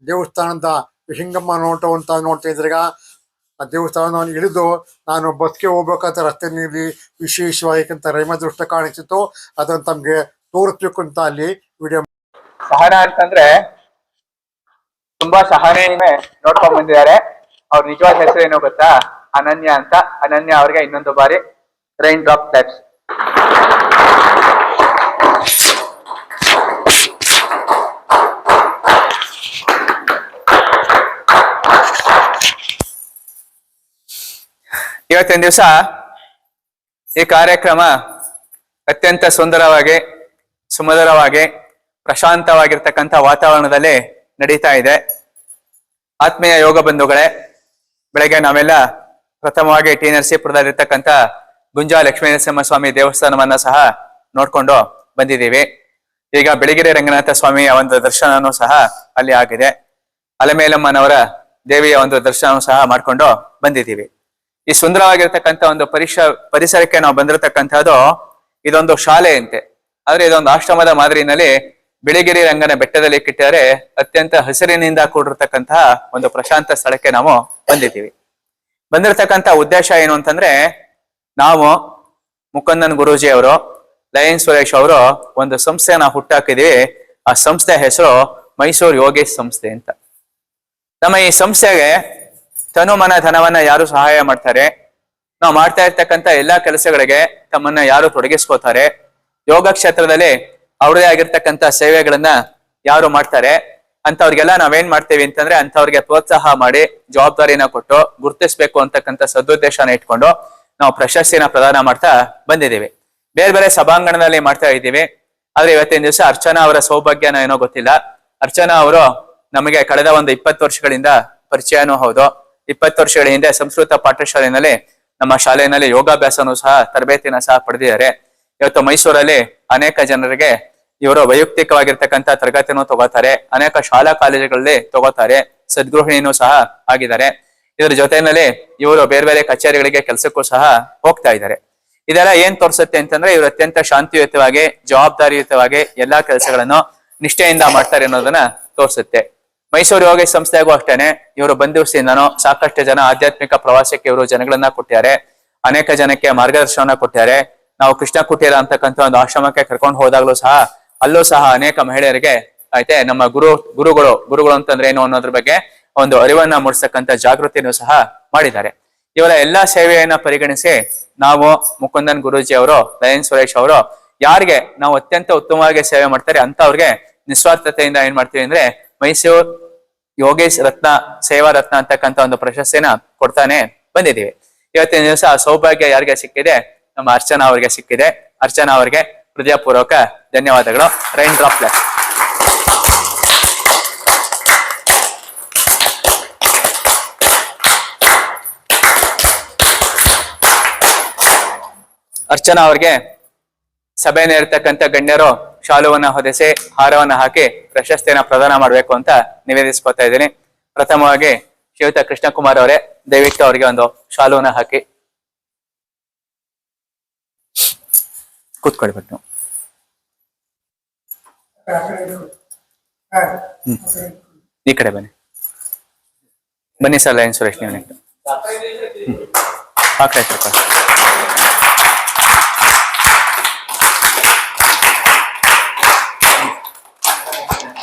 ದೇವಸ್ಥಾನದ ಹಿಂಗಮ್ಮ ನೋಟ ಅಂತ ನೋಡ್ತಾ ಇದ್ರಾಗ ಆ ದೇವಸ್ಥಾನವನ್ನು ಇಳಿದು ನಾನು ಬಸ್ಗೆ ಹೋಗ್ಬೇಕಾದ ರಸ್ತೆಯಲ್ಲಿ ವಿಶೇಷವಾಗಿರ್ತಕ್ಕಂಥ ರೇಮ ದೃಷ್ಟ ಕಾಣಿಸಿತ್ತು. ಅದನ್ನು ತಮ್ಗೆ ತೋರಿಸ್ಬೇಕು ಅಂತ ಅಲ್ಲಿ ವಿಡಿಯೋ. ಸಹನ ಅಂತಂದ್ರೆ ತುಂಬಾ ಸಹನೆಯಿಂದ ನೋಡ್ಕೊಂಡ್ ಬಂದಿದ್ದಾರೆ. ಅವ್ರ ನಿಜವಾದ ಹೆಸರು ಏನೋ ಗೊತ್ತಾ? ಅನನ್ಯ ಅಂತ. ಅನನ್ಯ ಅವ್ರಿಗೆ ಇನ್ನೊಂದು ಬಾರಿ ರೈನ್ ಡ್ರಾಪ್ ಟೈಪ್ಸ್. ಇವತ್ತಿನ ದಿವಸ ಈ ಕಾರ್ಯಕ್ರಮ ಅತ್ಯಂತ ಸುಂದರವಾಗಿ, ಸುಮಧುರವಾಗಿ, ಪ್ರಶಾಂತವಾಗಿರ್ತಕ್ಕಂಥ ವಾತಾವರಣದಲ್ಲಿ ನಡೀತಾ ಇದೆ. ಆತ್ಮೀಯ ಯೋಗ ಬಂಧುಗಳೇ, ಬೆಳಗ್ಗೆ ನಾವೆಲ್ಲ ಪ್ರಥಮವಾಗಿ ಟಿ ನರಸೀಪುರದಲ್ಲಿರ್ತಕ್ಕಂಥ ಗುಂಜಾ ಲಕ್ಷ್ಮೀ ನರಸಿಂಹಸ್ವಾಮಿ ದೇವಸ್ಥಾನವನ್ನ ಸಹ ನೋಡ್ಕೊಂಡು ಬಂದಿದ್ದೀವಿ. ಈಗ ಬೆಳಗೆರೆ ರಂಗನಾಥ ಸ್ವಾಮಿಯ ಒಂದು ದರ್ಶನನೂ ಸಹ ಅಲ್ಲಿ ಆಗಿದೆ. ಅಲಮೇಲಮ್ಮನವರ ದೇವಿಯ ಒಂದು ದರ್ಶನ ಸಹ ಮಾಡ್ಕೊಂಡು ಬಂದಿದ್ದೀವಿ. ಈ ಸುಂದರವಾಗಿರ್ತಕ್ಕಂಥ ಒಂದು ಪರಿಸರಕ್ಕೆ ನಾವು ಬಂದಿರತಕ್ಕಂಥದ್ದು ಇದೊಂದು ಶಾಲೆಯಂತೆ. ಆದ್ರೆ ಇದೊಂದು ಆಶ್ರಮದ ಮಾದರಿನಲ್ಲಿ ಬಿಳಿಗಿರಿ ರಂಗನ ಬೆಟ್ಟದಲ್ಲಿ ಕಿಟ್ಟರೆ ಅತ್ಯಂತ ಹಸಿರಿನಿಂದ ಕೂಡಿರ್ತಕ್ಕಂತಹ ಒಂದು ಪ್ರಶಾಂತ ಸ್ಥಳಕ್ಕೆ ನಾವು ಬಂದಿದ್ದೀವಿ. ಬಂದಿರತಕ್ಕಂಥ ಉದ್ದೇಶ ಏನು ಅಂತಂದ್ರೆ, ನಾವು ಮುಕಂದನ್ ಗುರೂಜಿ ಅವರು, ಲಯನ್ ಸುರೇಶ್ ಅವರು ಒಂದು ಸಂಸ್ಥೆನ ಹುಟ್ಟಾಕಿದೀವಿ. ಆ ಸಂಸ್ಥೆ ಹೆಸರು ಮೈಸೂರು ಯೋಗೇಶ್ ಸಂಸ್ಥೆ ಅಂತ. ನಮ್ಮ ಈ ಸಂಸ್ಥೆಗೆ ತನುಮನ ಧನವನ್ನ ಯಾರು ಸಹಾಯ ಮಾಡ್ತಾರೆ, ನಾವು ಮಾಡ್ತಾ ಇರ್ತಕ್ಕಂಥ ಎಲ್ಲಾ ಕೆಲಸಗಳಿಗೆ ತಮ್ಮನ್ನ ಯಾರು ತೊಡಗಿಸ್ಕೋತಾರೆ, ಯೋಗ ಕ್ಷೇತ್ರದಲ್ಲಿ ಅವ್ರದೇ ಆಗಿರ್ತಕ್ಕಂಥ ಸೇವೆಗಳನ್ನ ಯಾರು ಮಾಡ್ತಾರೆ ಅಂತವ್ರಿಗೆಲ್ಲ ನಾವೇನ್ ಮಾಡ್ತೀವಿ ಅಂತಂದ್ರೆ ಅಂತವ್ರಿಗೆ ಪ್ರೋತ್ಸಾಹ ಮಾಡಿ ಜವಾಬ್ದಾರಿನ ಕೊಟ್ಟು ಗುರುತಿಸ್ಬೇಕು ಅಂತಕ್ಕಂಥ ಸದುದ್ದೇಶನ ಇಟ್ಕೊಂಡು ನಾವು ಪ್ರಶಸ್ತಿನ ಪ್ರದಾನ ಮಾಡ್ತಾ ಬಂದಿದ್ದೀವಿ. ಬೇರೆ ಬೇರೆ ಸಭಾಂಗಣದಲ್ಲಿ ಮಾಡ್ತಾ ಇದ್ದೀವಿ. ಆದ್ರೆ ಇವತ್ತಿನ ದಿವಸ ಅರ್ಚನಾ ಅವರ ಸೌಭಾಗ್ಯನ ಏನೋ ಗೊತ್ತಿಲ್ಲ. ಅರ್ಚನಾ ಅವರು ನಮಗೆ ಕಳೆದ ಒಂದು 20 ವರ್ಷಗಳಿಂದ ಪರಿಚಯನೂ ಹೌದು. 20 ವರ್ಷಗಳ ಹಿಂದೆ ಸಂಸ್ಕೃತ ಪಾಠಶಾಲೆಯಲ್ಲಿ ನಮ್ಮ ಶಾಲೆಯಲ್ಲಿ ಯೋಗಾಭ್ಯಾಸನೂ ಸಹ ತರಬೇತಿನ ಸಹ ಪಡೆದಿದ್ದಾರೆ. ಇವತ್ತು ಮೈಸೂರಲ್ಲಿ ಅನೇಕ ಜನರಿಗೆ ಇವರು ವೈಯಕ್ತಿಕವಾಗಿರ್ತಕ್ಕಂಥ ತರಗತಿನೂ ತಗೋತಾರೆ, ಅನೇಕ ಶಾಲಾ ಕಾಲೇಜುಗಳಲ್ಲಿ ತಗೋತಾರೆ, ಸದ್ಗೃಹಿಣಿನೂ ಸಹ ಆಗಿದ್ದಾರೆ. ಇದರ ಜೊತೆಯಲ್ಲಿ ಇವರು ಬೇರೆ ಬೇರೆ ಕಚೇರಿಗಳಿಗೆ ಕೆಲಸಕ್ಕೂ ಸಹ ಹೋಗ್ತಾ ಇದ್ದಾರೆ. ಇದೆಲ್ಲ ಏನ್ ತೋರಿಸುತ್ತೆ ಅಂತಂದ್ರೆ ಇವರು ಅತ್ಯಂತ ಶಾಂತಿಯುತವಾಗಿ ಜವಾಬ್ದಾರಿಯುತವಾಗಿ ಎಲ್ಲಾ ಕೆಲಸಗಳನ್ನು ನಿಷ್ಠೆಯಿಂದ ಮಾಡ್ತಾರೆ ಅನ್ನೋದನ್ನ ತೋರಿಸುತ್ತೆ. ಮೈಸೂರು ಯೋಗ ಸಂಸ್ಥೆಗೂ ಅಷ್ಟೇನೆ ಇವರು ಬಂದಿವಸಿಂದನೂ ಸಾಕಷ್ಟು ಜನ ಆಧ್ಯಾತ್ಮಿಕ ಪ್ರವಾಸಕ್ಕೆ ಇವರು ಜನಗಳನ್ನ ಕೊಟ್ಟಿದ್ದಾರೆ, ಅನೇಕ ಜನಕ್ಕೆ ಮಾರ್ಗದರ್ಶನ ಕೊಟ್ಟಿದ್ದಾರೆ. ನಾವು ಕೃಷ್ಣ ಕುಟೀರ ಅಂತಕ್ಕಂಥ ಒಂದು ಆಶ್ರಮಕ್ಕೆ ಕರ್ಕೊಂಡು ಹೋದಾಗ್ಲೂ ಸಹ ಅಲ್ಲೂ ಸಹ ಅನೇಕ ಮಹಿಳೆಯರಿಗೆ ಆಯ್ತೆ ನಮ್ಮ ಗುರುಗಳು ಅಂತಂದ್ರೆ ಏನು ಅನ್ನೋದ್ರ ಬಗ್ಗೆ ಒಂದು ಅರಿವನ್ನ ಮೂಡಿಸ್ತಕ್ಕಂಥ ಜಾಗೃತಿನೂ ಸಹ ಮಾಡಿದ್ದಾರೆ. ಇವರ ಎಲ್ಲಾ ಸೇವೆಯನ್ನ ಪರಿಗಣಿಸಿ ನಾವು ಮುಕುಂದನ್ ಗುರೂಜಿ ಅವರು, ಲಯನ್ ಸುರೇಶ್ ಅವರು ಯಾರಿಗೆ ನಾವು ಅತ್ಯಂತ ಉತ್ತಮವಾಗಿ ಸೇವೆ ಮಾಡ್ತಾರೆ ಅಂತ ಅವ್ರಿಗೆ ನಿಸ್ವಾರ್ಥತೆಯಿಂದ ಏನ್ ಮಾಡ್ತೀವಿ ಅಂದ್ರೆ ಮೈಸೂರು ಯೋಗೇಶ್ ರತ್ನ ಸೇವಾ ರತ್ನ ಅಂತಕ್ಕಂಥ ಒಂದು ಪ್ರಶಸ್ತಿನ ಕೊಡ್ತಾನೆ ಬಂದಿದ್ದೀವಿ. ಇವತ್ತಿನ ದಿವಸ ಆ ಸೌಭಾಗ್ಯ ಯಾರಿಗೆ ಸಿಕ್ಕಿದೆ, ನಮ್ಮ ಅರ್ಚನಾ ಅವರಿಗೆ ಸಿಕ್ಕಿದೆ. ಅರ್ಚನಾ ಅವರಿಗೆ ಹೃದಯಪೂರ್ವಕ ಧನ್ಯವಾದಗಳು. Rain droplet. ಅರ್ಚನಾ ಅವ್ರಿಗೆ ಸಭೆಯಲ್ಲಿ ಇರ್ತಕ್ಕಂಥ ಗಣ್ಯರು ಶಾಲುವನ್ನ ಹೊದಿಸಿ ಹಾರವನ್ನ ಹಾಕಿ ಪ್ರಶಸ್ತಿಯನ್ನ ಪ್ರದಾನ ಮಾಡ್ಬೇಕು ಅಂತ ನಿವೇದಿಸ್ಕೊತಾ ಇದ್ದೀನಿ. ಪ್ರಥಮವಾಗಿ ಶ್ರೀಯುತ ಕೃಷ್ಣಕುಮಾರ್ ಅವರೇ ದಯವಿಟ್ಟು ಅವರಿಗೆ ಒಂದು ಶಾಲುವನ್ನ ಹಾಕಿ ಕೂತ್ಕೊಳ್ಳಿ ಬಿಟ್ಟು. ಈ ಕಡೆ ಬನ್ನಿ ಸರ್. ಲಯನ್ ಸುರೇಶ್ ನೀವು ನೆಕ್ಸ್ಟ್ ಆ ಕಡೆ ಸ್ವಲ್ಪ.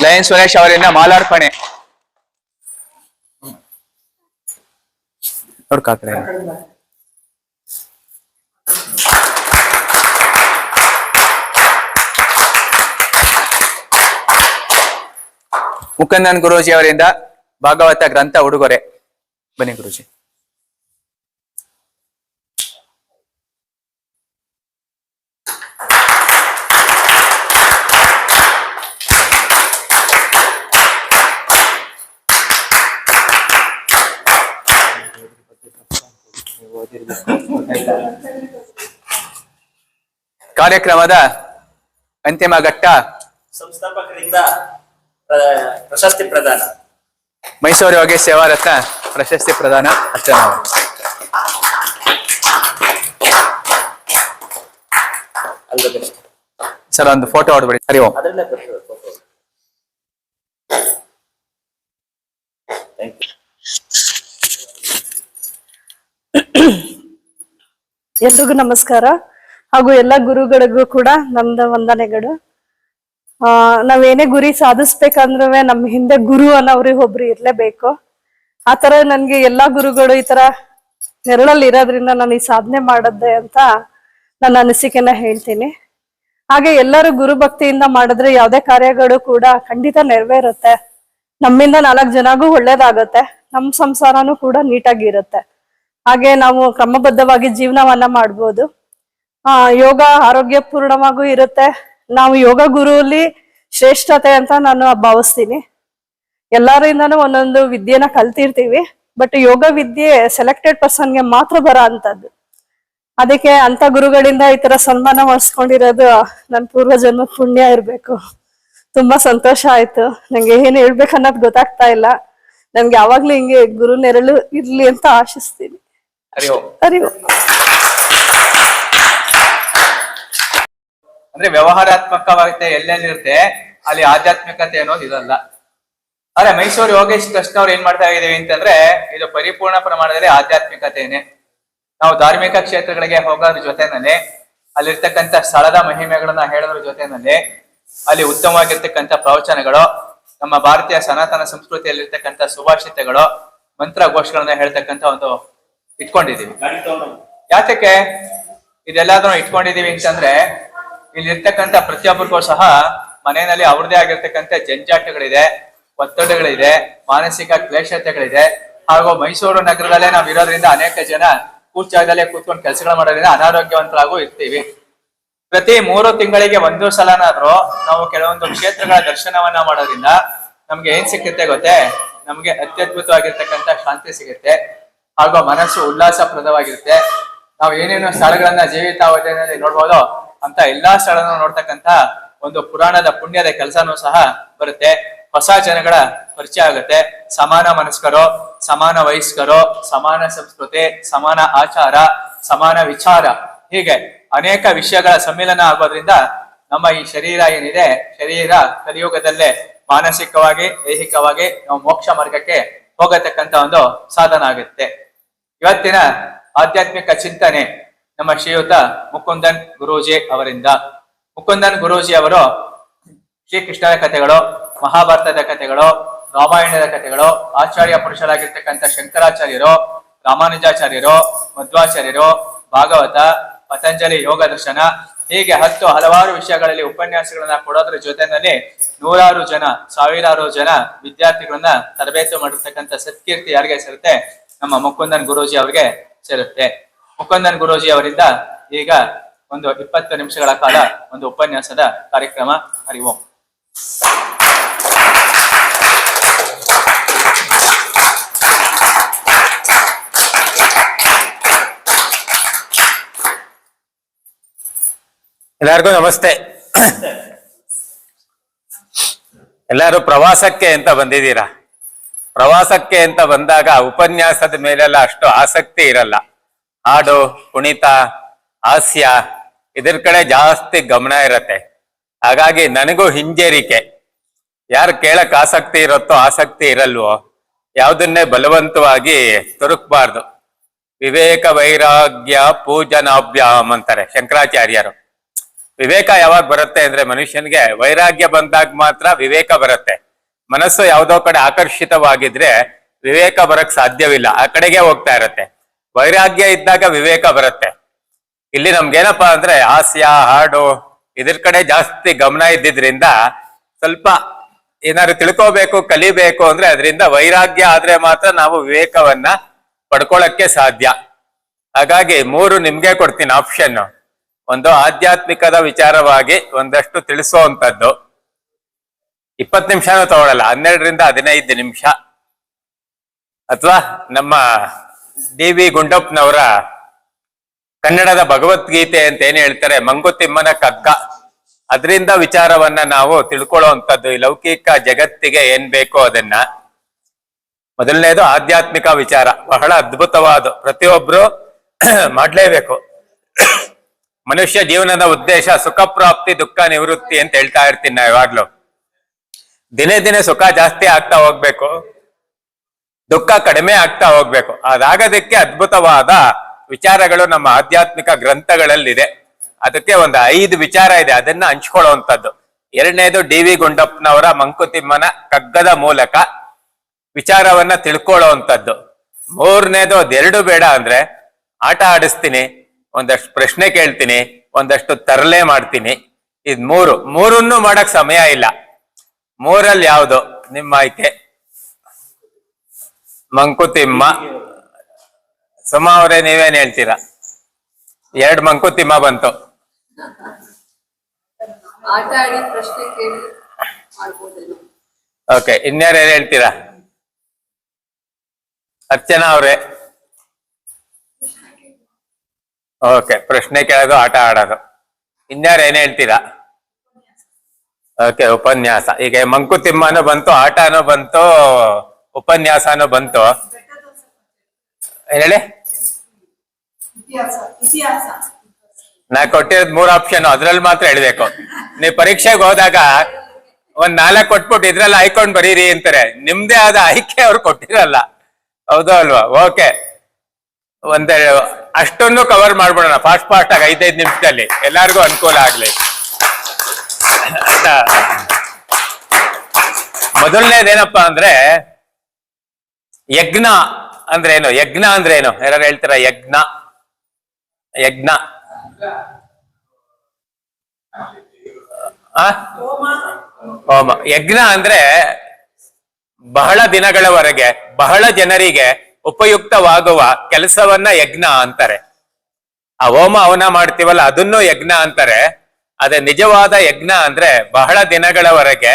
ಲಯನ್ ಸುರೇಶ್ ಅವರಿಂದ ಮಾಲಾರ್ಪಣೆ ನೋಡ್ಕಾಕಡೆ. ಮುಕುಂದನ್ ಗುರೂಜಿ ಅವರಿಂದ ಭಾಗವತ ಗ್ರಂಥ ಉಡುಗೊರೆ. ಬನ್ನಿ ಗುರೂಜಿ. ಕಾರ್ಯಕ್ರಮದ ಅಂತಿಮ ಘಟ್ಟ ಸಂಸ್ಥಾಪಕರಿಂದ ಪ್ರಶಸ್ತಿ ಪ್ರದಾನ. ಮೈಸೂರು ಯೋಗೇಶ್ ಸೇವಾ ರತ್ನ ಪ್ರಶಸ್ತಿ ಪ್ರದಾನ ಅರ್ಚನಾ ಅವರು. ಸರ್ ಒಂದು ಫೋಟೋ ಹೊಡ್ಬಿಡಿ. ಹರಿ ಓಂ. ಎಲ್ರಿಗೂ ನಮಸ್ಕಾರ ಹಾಗೂ ಎಲ್ಲ ಗುರುಗಳಿಗೂ ಕೂಡ ನಮ್ದು ವಂದನೆಗಳು. ನಾವೇನೇ ಗುರಿ ಸಾಧಿಸ್ಬೇಕಂದ್ರೆ ನಮ್ಮ ಹಿಂದೆ ಗುರು ಅನ್ನೋರಿಗೆ ಒಬ್ರು ಇರ್ಲೇಬೇಕು. ಆತರ ನನ್ಗೆ ಎಲ್ಲಾ ಗುರುಗಳು ಈ ತರ ನೆರಳಲ್ಲಿ ಇರೋದ್ರಿಂದ ನಾನು ಈ ಸಾಧನೆ ಮಾಡದ್ದೆ ಅಂತ ನನ್ನ ಅನಿಸಿಕೆನ ಹೇಳ್ತೀನಿ. ಹಾಗೆ ಎಲ್ಲರೂ ಗುರು ಭಕ್ತಿಯಿಂದ ಮಾಡಿದ್ರೆ ಯಾವ್ದೇ ಕಾರ್ಯಗಳು ಕೂಡ ಖಂಡಿತ ನೆರವೇರುತ್ತೆ. ನಮ್ಮಿಂದ 4 ಜನಗೂ ಒಳ್ಳೇದಾಗತ್ತೆ, ನಮ್ ಸಂಸಾರನೂ ಕೂಡ ನೀಟಾಗಿರುತ್ತೆ. ಹಾಗೆ ನಾವು ಕ್ರಮಬದ್ಧವಾಗಿ ಜೀವನವನ್ನ ಮಾಡ್ಬೋದು. ಯೋಗ ಆರೋಗ್ಯಪೂರ್ಣವಾಗೂ ಇರುತ್ತೆ. ನಾವು ಯೋಗ ಗುರುವಲ್ಲಿ ಶ್ರೇಷ್ಠತೆ ಅಂತ ನಾನು ಭಾವಿಸ್ತೀನಿ. ಎಲ್ಲರಿಂದನೂ ಒಂದೊಂದು ವಿದ್ಯೆನ ಕಲ್ತಿರ್ತೀವಿ, ಬಟ್ ಯೋಗ ವಿದ್ಯೆ ಸೆಲೆಕ್ಟೆಡ್ ಪರ್ಸನ್ಗೆ ಮಾತ್ರ ಬರೋ ಅಂತದ್ದು. ಅದಕ್ಕೆ ಅಂತ ಗುರುಗಳಿಂದ ಈ ತರ ಸನ್ಮಾನ ಮಾಡಿಸ್ಕೊಂಡಿರೋದು ನನ್ನ ಪೂರ್ವಜನ್ಮ ಪುಣ್ಯ ಇರ್ಬೇಕು. ತುಂಬಾ ಸಂತೋಷ ಆಯ್ತು. ನಂಗೆ ಏನ್ ಹೇಳ್ಬೇಕನ್ನೋದು ಗೊತ್ತಾಗ್ತಾ ಇಲ್ಲ. ನನ್ಗೆ ಯಾವಾಗ್ಲೂ ಹಿಂಗೆ ಗುರು ನೆರಳು ಇರ್ಲಿ ಅಂತ ಆಶಿಸ್ತೀನಿ. ಹರಿ ಓಂ. ಹರಿ ಓಂ. ಅಂದ್ರೆ ವ್ಯವಹಾರಾತ್ಮಕವಾಗುತ್ತೆ ಎಲ್ಲೆಲ್ಲಿರುತ್ತೆ ಅಲ್ಲಿ ಆಧ್ಯಾತ್ಮಿಕತೆ ಅನ್ನೋದು ಇರಲ್ಲ. ಆದ್ರೆ ಮೈಸೂರು ಯೋಗೇಶ್ ಟ್ರಸ್ಟ್ ಅವ್ರು ಏನ್ ಮಾಡ್ತಾ ಇದೀವಿ ಅಂತಂದ್ರೆ ಇದು ಪರಿಪೂರ್ಣ ಪ್ರಮಾಣದಲ್ಲಿ ಆಧ್ಯಾತ್ಮಿಕತೆಯೇ. ನಾವು ಧಾರ್ಮಿಕ ಕ್ಷೇತ್ರಗಳಿಗೆ ಹೋಗೋದ್ರ ಜೊತೆನಲ್ಲಿ ಅಲ್ಲಿರ್ತಕ್ಕಂಥ ಸ್ಥಳದ ಮಹಿಮೆಗಳನ್ನ ಹೇಳೋದ್ರ ಜೊತೆನಲ್ಲಿ ಅಲ್ಲಿ ಉತ್ತಮವಾಗಿರ್ತಕ್ಕಂಥ ಪ್ರವಚನಗಳು, ನಮ್ಮ ಭಾರತೀಯ ಸನಾತನ ಸಂಸ್ಕೃತಿಯಲ್ಲಿರ್ತಕ್ಕಂಥ ಸುಭಾಷಿತಗಳು, ಮಂತ್ರ ಘೋಷಗಳನ್ನ ಹೇಳ್ತಕ್ಕಂಥ ಒಂದು ಇಟ್ಕೊಂಡಿದೀವಿ. ಯಾತಕ್ಕೆ ಇದೆಲ್ಲದನ್ನು ಇಟ್ಕೊಂಡಿದೀವಿ ಅಂತಂದ್ರೆ, ಇಲ್ಲಿರ್ತಕ್ಕಂಥ ಪ್ರತಿಯೊಬ್ಬರಿಗೂ ಸಹ ಮನೆಯಲ್ಲಿ ಅವ್ರದೇ ಆಗಿರ್ತಕ್ಕಂಥ ಜಂಜಾಟಗಳಿದೆ, ಒತ್ತಡಗಳಿದೆ, ಮಾನಸಿಕ ಕ್ಲೇಶತೆಗಳಿದೆ. ಹಾಗೂ ಮೈಸೂರು ನಗರದಲ್ಲೇ ನಾವು ಇರೋದ್ರಿಂದ ಅನೇಕ ಜನ ಕೂರ್ಚಾಗದಲ್ಲೇ ಕೂತ್ಕೊಂಡು ಕೆಲಸಗಳು ಮಾಡೋದ್ರಿಂದ ಅನಾರೋಗ್ಯವಂತರಾಗೂ ಇರ್ತೀವಿ. ಪ್ರತಿ 3 ತಿಂಗಳಿಗೆ ಒಂದು ಸಲನಾದ್ರೂ ನಾವು ಕೆಲವೊಂದು ಕ್ಷೇತ್ರಗಳ ದರ್ಶನವನ್ನ ಮಾಡೋದ್ರಿಂದ ನಮ್ಗೆ ಏನ್ ಸಿಗುತ್ತೆ ಗೊತ್ತೇ? ನಮ್ಗೆ ಅತ್ಯದ್ಭುತವಾಗಿರ್ತಕ್ಕಂಥ ಶಾಂತಿ ಸಿಗುತ್ತೆ, ಹಾಗೂ ಮನಸ್ಸು ಉಲ್ಲಾಸಪ್ರದವಾಗಿರುತ್ತೆ. ನಾವು ಏನೇನು ಸ್ಥಳಗಳನ್ನ ಜೀವಿತಾವಧಿಯಲ್ಲಿ ನೋಡ್ಬೋದು ಅಂತ ಎಲ್ಲಾ ಸ್ಥಳಗಳನ್ನು ನೋಡ್ತಕ್ಕಂಥ ಒಂದು ಪುರಾಣದ ಪುಣ್ಯದ ಕೆಲಸನೂ ಸಹ ಬರುತ್ತೆ. ಹೊಸ ಜನಗಳ ಪರಿಚಯ ಆಗುತ್ತೆ. ಸಮಾನ ಮನಸ್ಕರು, ಸಮಾನ ವಯಸ್ಕರು, ಸಮಾನ ಸಂಸ್ಕೃತಿ, ಸಮಾನ ಆಚಾರ, ಸಮಾನ ವಿಚಾರ, ಹೀಗೆ ಅನೇಕ ವಿಷಯಗಳ ಸಮ್ಮಿಲನ ಆಗೋದ್ರಿಂದ ನಮ್ಮ ಈ ಶರೀರ ಏನಿದೆ, ಶರೀರ ಕಲಿಯುಗದಲ್ಲೇ ಮಾನಸಿಕವಾಗಿ, ದೈಹಿಕವಾಗಿ ನಾವು ಮೋಕ್ಷ ಮಾರ್ಗಕ್ಕೆ ಹೋಗತಕ್ಕಂತ ಒಂದು ಸಾಧನ ಆಗುತ್ತೆ. ಇವತ್ತಿನ ಆಧ್ಯಾತ್ಮಿಕ ಚಿಂತನೆ ನಮ್ಮ ಶ್ರೀಯುತ ಮುಕುಂದನ್ ಗುರೂಜಿ ಅವರಿಂದ. ಮುಕುಂದನ್ ಗುರೂಜಿ ಅವರು ಶ್ರೀಕೃಷ್ಣನ ಕಥೆಗಳು, ಮಹಾಭಾರತದ ಕಥೆಗಳು, ರಾಮಾಯಣದ ಕಥೆಗಳು, ಆಚಾರ್ಯ ಪುರುಷರಾಗಿರ್ತಕ್ಕಂಥ ಶಂಕರಾಚಾರ್ಯರು, ರಾಮಾನುಜಾಚಾರ್ಯರು, ಮಧ್ವಾಚಾರ್ಯರು, ಭಾಗವತ, ಪತಂಜಲಿ ಯೋಗ ದರ್ಶನ, ಹೀಗೆ ಹಲವಾರು ವಿಷಯಗಳಲ್ಲಿ ಉಪನ್ಯಾಸಗಳನ್ನ ಕೊಡೋದ್ರ ಜೊತೆನಲ್ಲಿ ನೂರಾರು ಜನ, ಸಾವಿರಾರು ಜನ ವಿದ್ಯಾರ್ಥಿಗಳನ್ನ ತರಬೇತಿ ಮಾಡಿರ್ತಕ್ಕಂಥ ಸತ್ಕೀರ್ತಿ ಯಾರಿಗೆ ಸೇರುತ್ತೆ? ನಮ್ಮ ಮುಕುಂದನ್ ಗುರೂಜಿ ಅವರಿಗೆ ಸೇರುತ್ತೆ. ಮುಕುಂದನ್ ಗುರೂಜಿ ಅವರಿಂದ ಈಗ ಒಂದು 20 ನಿಮಿಷಗಳ ಕಾಲ ಒಂದು ಉಪನ್ಯಾಸದ ಕಾರ್ಯಕ್ರಮ. ಹರಿ ಓಂ. ಎಲ್ಲರಿಗೂ ನಮಸ್ತೆ. ಎಲ್ಲರೂ ಪ್ರವಾಸಕ್ಕೆ ಅಂತ ಬಂದಿದ್ದೀರಾ. ಪ್ರವಾಸಕ್ಕೆ ಅಂತ ಬಂದಾಗ ಉಪನ್ಯಾಸದ ಮೇಲೆಲ್ಲ ಅಷ್ಟು ಆಸಕ್ತಿ ಇರಲ್ಲ. ಹಾಡು, ಕುಣಿತ, ಹಾಸ್ಯ ಇದ್ರ ಕಡೆ ಜಾಸ್ತಿ ಗಮನ ಇರತ್ತೆ. ಹಾಗಾಗಿ ನನಗೂ ಹಿಂಜರಿಕೆ. ಯಾರು ಕೇಳಕ್ ಆಸಕ್ತಿ ಇರುತ್ತೋ, ಆಸಕ್ತಿ ಇರಲ್ವೋ, ಯಾವುದನ್ನೇ ಬಲವಂತವಾಗಿ ತುರುಕ್ಬಾರ್ದು. ವಿವೇಕ ವೈರಾಗ್ಯ ಪೂಜನಾಭ್ಯಾಮ್ ಅಂತಾರೆ ಶಂಕರಾಚಾರ್ಯರು. ವಿವೇಕ ಯಾವಾಗ ಬರುತ್ತೆ ಅಂದ್ರೆ ಮನುಷ್ಯನಿಗೆ ವೈರಾಗ್ಯ ಬಂದಾಗ ಮಾತ್ರ ವಿವೇಕ ಬರುತ್ತೆ. ಮನಸ್ಸು ಯಾವುದೋ ಕಡೆ ಆಕರ್ಷಿತವಾಗಿದ್ರೆ ವಿವೇಕ ಬರಕ್ ಸಾಧ್ಯವಿಲ್ಲ, ಆ ಕಡೆಗೆ ಹೋಗ್ತಾ ಇರತ್ತೆ. ವೈರಾಗ್ಯ ಇದ್ದಾಗ ವಿವೇಕ ಬರುತ್ತೆ. ಇಲ್ಲಿ ನಮ್ಗೇನಪ್ಪಾ ಅಂದ್ರೆ ಹಾಸ್ಯ, ಹಾಡು ಇದ್ರ ಕಡೆ ಜಾಸ್ತಿ ಗಮನ ಇದ್ದಿದ್ರಿಂದ ಸ್ವಲ್ಪ ಏನಾದ್ರು ತಿಳ್ಕೋಬೇಕು, ಕಲಿಬೇಕು ಅಂದ್ರೆ ಅದರಿಂದ ವೈರಾಗ್ಯ ಆದ್ರೆ ಮಾತ್ರ ನಾವು ವಿವೇಕವನ್ನ ಪಡ್ಕೊಳಕ್ಕೆ ಸಾಧ್ಯ. ಹಾಗಾಗಿ 3 ನಿಮ್ಗೆ ಕೊಡ್ತೀನಿ ಆಪ್ಷನ್. ಒಂದು ಆಧ್ಯಾತ್ಮಿಕದ ವಿಚಾರವಾಗಿ ಒಂದಷ್ಟು ತಿಳಿಸುವಂಥದ್ದು. 20 ನಿಮಿಷನೂ ತಗೊಳ್ಳಲ್ಲ, 12ರಿಂದ 15 ನಿಮಿಷ. ಅಥವಾ ನಮ್ಮ DV ಗುಂಡಪ್ಪನವರ ಕನ್ನಡದ ಭಗವದ್ಗೀತೆ ಅಂತ ಏನ್ ಹೇಳ್ತಾರೆ, ಮಂಕುತಿಮ್ಮನ ಕಗ್ಗ, ಅದರಿಂದ ವಿಚಾರವನ್ನ ನಾವು ತಿಳ್ಕೊಳ್ಳುವಂಥದ್ದು. ಈ ಲೌಕಿಕ ಜಗತ್ತಿಗೆ ಏನ್ ಬೇಕೋ ಅದನ್ನ. ಮೊದಲನೇದು ಆಧ್ಯಾತ್ಮಿಕ ವಿಚಾರ, ಬಹಳ ಅದ್ಭುತವಾದ, ಪ್ರತಿಯೊಬ್ರು ಮಾಡ್ಲೇಬೇಕು. ಮನುಷ್ಯ ಜೀವನದ ಉದ್ದೇಶ ಸುಖ ಪ್ರಾಪ್ತಿ, ದುಃಖ ನಿವೃತ್ತಿ ಅಂತ ಹೇಳ್ತಾ ಇರ್ತೀನಿ ನಾ ಯಾವಾಗ್ಲೂ. ದಿನೇ ದಿನೇ ಸುಖ ಜಾಸ್ತಿ ಆಗ್ತಾ ಹೋಗ್ಬೇಕು, ದುಃಖ ಕಡಿಮೆ ಆಗ್ತಾ ಹೋಗ್ಬೇಕು. ಅದಾಗದಕ್ಕೆ ಅದ್ಭುತವಾದ ವಿಚಾರಗಳು ನಮ್ಮ ಆಧ್ಯಾತ್ಮಿಕ ಗ್ರಂಥಗಳಲ್ಲಿದೆ. ಅದಕ್ಕೆ ಒಂದು 5 ವಿಚಾರ ಇದೆ, ಅದನ್ನ ಹಂಚ್ಕೊಳ್ಳುವಂಥದ್ದು. 2ನೇದು DV ಗುಂಡಪ್ಪನವರ ಮಂಕುತಿಮ್ಮನ ಕಗ್ಗದ ಮೂಲಕ ವಿಚಾರವನ್ನ ತಿಳ್ಕೊಳ್ಳುವಂಥದ್ದು. 3ನೇದು ಅದೆರಡು ಬೇಡ ಅಂದ್ರೆ ಆಟ ಆಡಿಸ್ತೀನಿ, ಒಂದಷ್ಟು ಪ್ರಶ್ನೆ ಕೇಳ್ತೀನಿ, ಒಂದಷ್ಟು ತರಲೆ ಮಾಡ್ತೀನಿ. ಇದ್ 3 ಮಾಡಕ್ ಸಮಯ ಇಲ್ಲ. 3ರಲ್ಲಿ ಯಾವುದು ನಿಮ್ಮ ಆಯ್ಕೆ? ಮಂಕುತಿಮ್ಮ. ಸುಮಾ ಅವರೇ ನೀವೇನ್ ಹೇಳ್ತೀರಾ? 2 ಮಂಕುತಿಮ್ಮ ಬಂತು. ಓಕೆ, ಇನ್ಯಾರು ಏನ್ ಹೇಳ್ತೀರಾ? ಅರ್ಚನಾ ಅವ್ರೆ. ಓಕೆ, ಪ್ರಶ್ನೆ ಕೇಳೋದು, ಆಟ ಆಡೋದು. ಇನ್ಯಾರು ಏನ್ ಹೇಳ್ತೀರಾ? ಓಕೆ, ಉಪನ್ಯಾಸ. ಈಗ ಮಂಕುತಿಮ್ಮನೂ ಬಂತು, ಆಟನೂ ಬಂತು, ಉಪನ್ಯಾಸನೂ ಬಂತು. ಹೇಳಿ. ನಾ ಕೊಟ್ಟಿರೋದ್ 3 ಆಪ್ಷನ್, ಅದ್ರಲ್ಲಿ ಮಾತ್ರ ಹೇಳ್ಬೇಕು. ನೀವು ಪರೀಕ್ಷೆಗೆ ಹೋದಾಗ ಒಂದ್ 4 ಕೊಟ್ಬಿಟ್ಟು ಇದ್ರಲ್ಲಿ ಆಯ್ಕೊಂಡ್ ಬರೀರಿ ಅಂತಾರೆ. ನಿಮ್ದೇ ಆದ ಆಯ್ಕೆ ಅವ್ರು ಕೊಟ್ಟಿರಲ್ಲ, ಹೌದೋ ಅಲ್ವಾ? ಓಕೆ, ಅಷ್ಟನ್ನು ಕವರ್ ಮಾಡ್ಬಿಡೋಣ ಫಾಸ್ಟ್ ಆಗಿ 5 ನಿಮಿಷದಲ್ಲಿ, ಎಲ್ಲಾರ್ಗು ಅನುಕೂಲ ಆಗ್ಲಿ. ಮೊದಲನೇದೇನಪ್ಪಾ ಅಂದ್ರೆ ಯಜ್ಞ ಅಂದ್ರೆ ಏನು? ಯಜ್ಞ ಅಂದ್ರೆ ಏನು? ಯಾರು ಹೇಳ್ತೀರಾ? ಯಜ್ಞ ಯಜ್ಞ ಹೋಮ. ಯಜ್ಞ ಅಂದ್ರೆ ಬಹಳ ದಿನಗಳವರೆಗೆ ಬಹಳ ಜನರಿಗೆ ಉಪಯುಕ್ತವಾಗುವ ಕೆಲಸವನ್ನ ಯಜ್ಞ ಅಂತಾರೆ. ಆ ಹೋಮ ಹವನ ಮಾಡ್ತೀವಲ್ಲ ಅದನ್ನು ಯಜ್ಞ ಅಂತಾರೆ. ಅದೇ ನಿಜವಾದ ಯಜ್ಞ ಅಂದ್ರೆ ಬಹಳ ದಿನಗಳವರೆಗೆ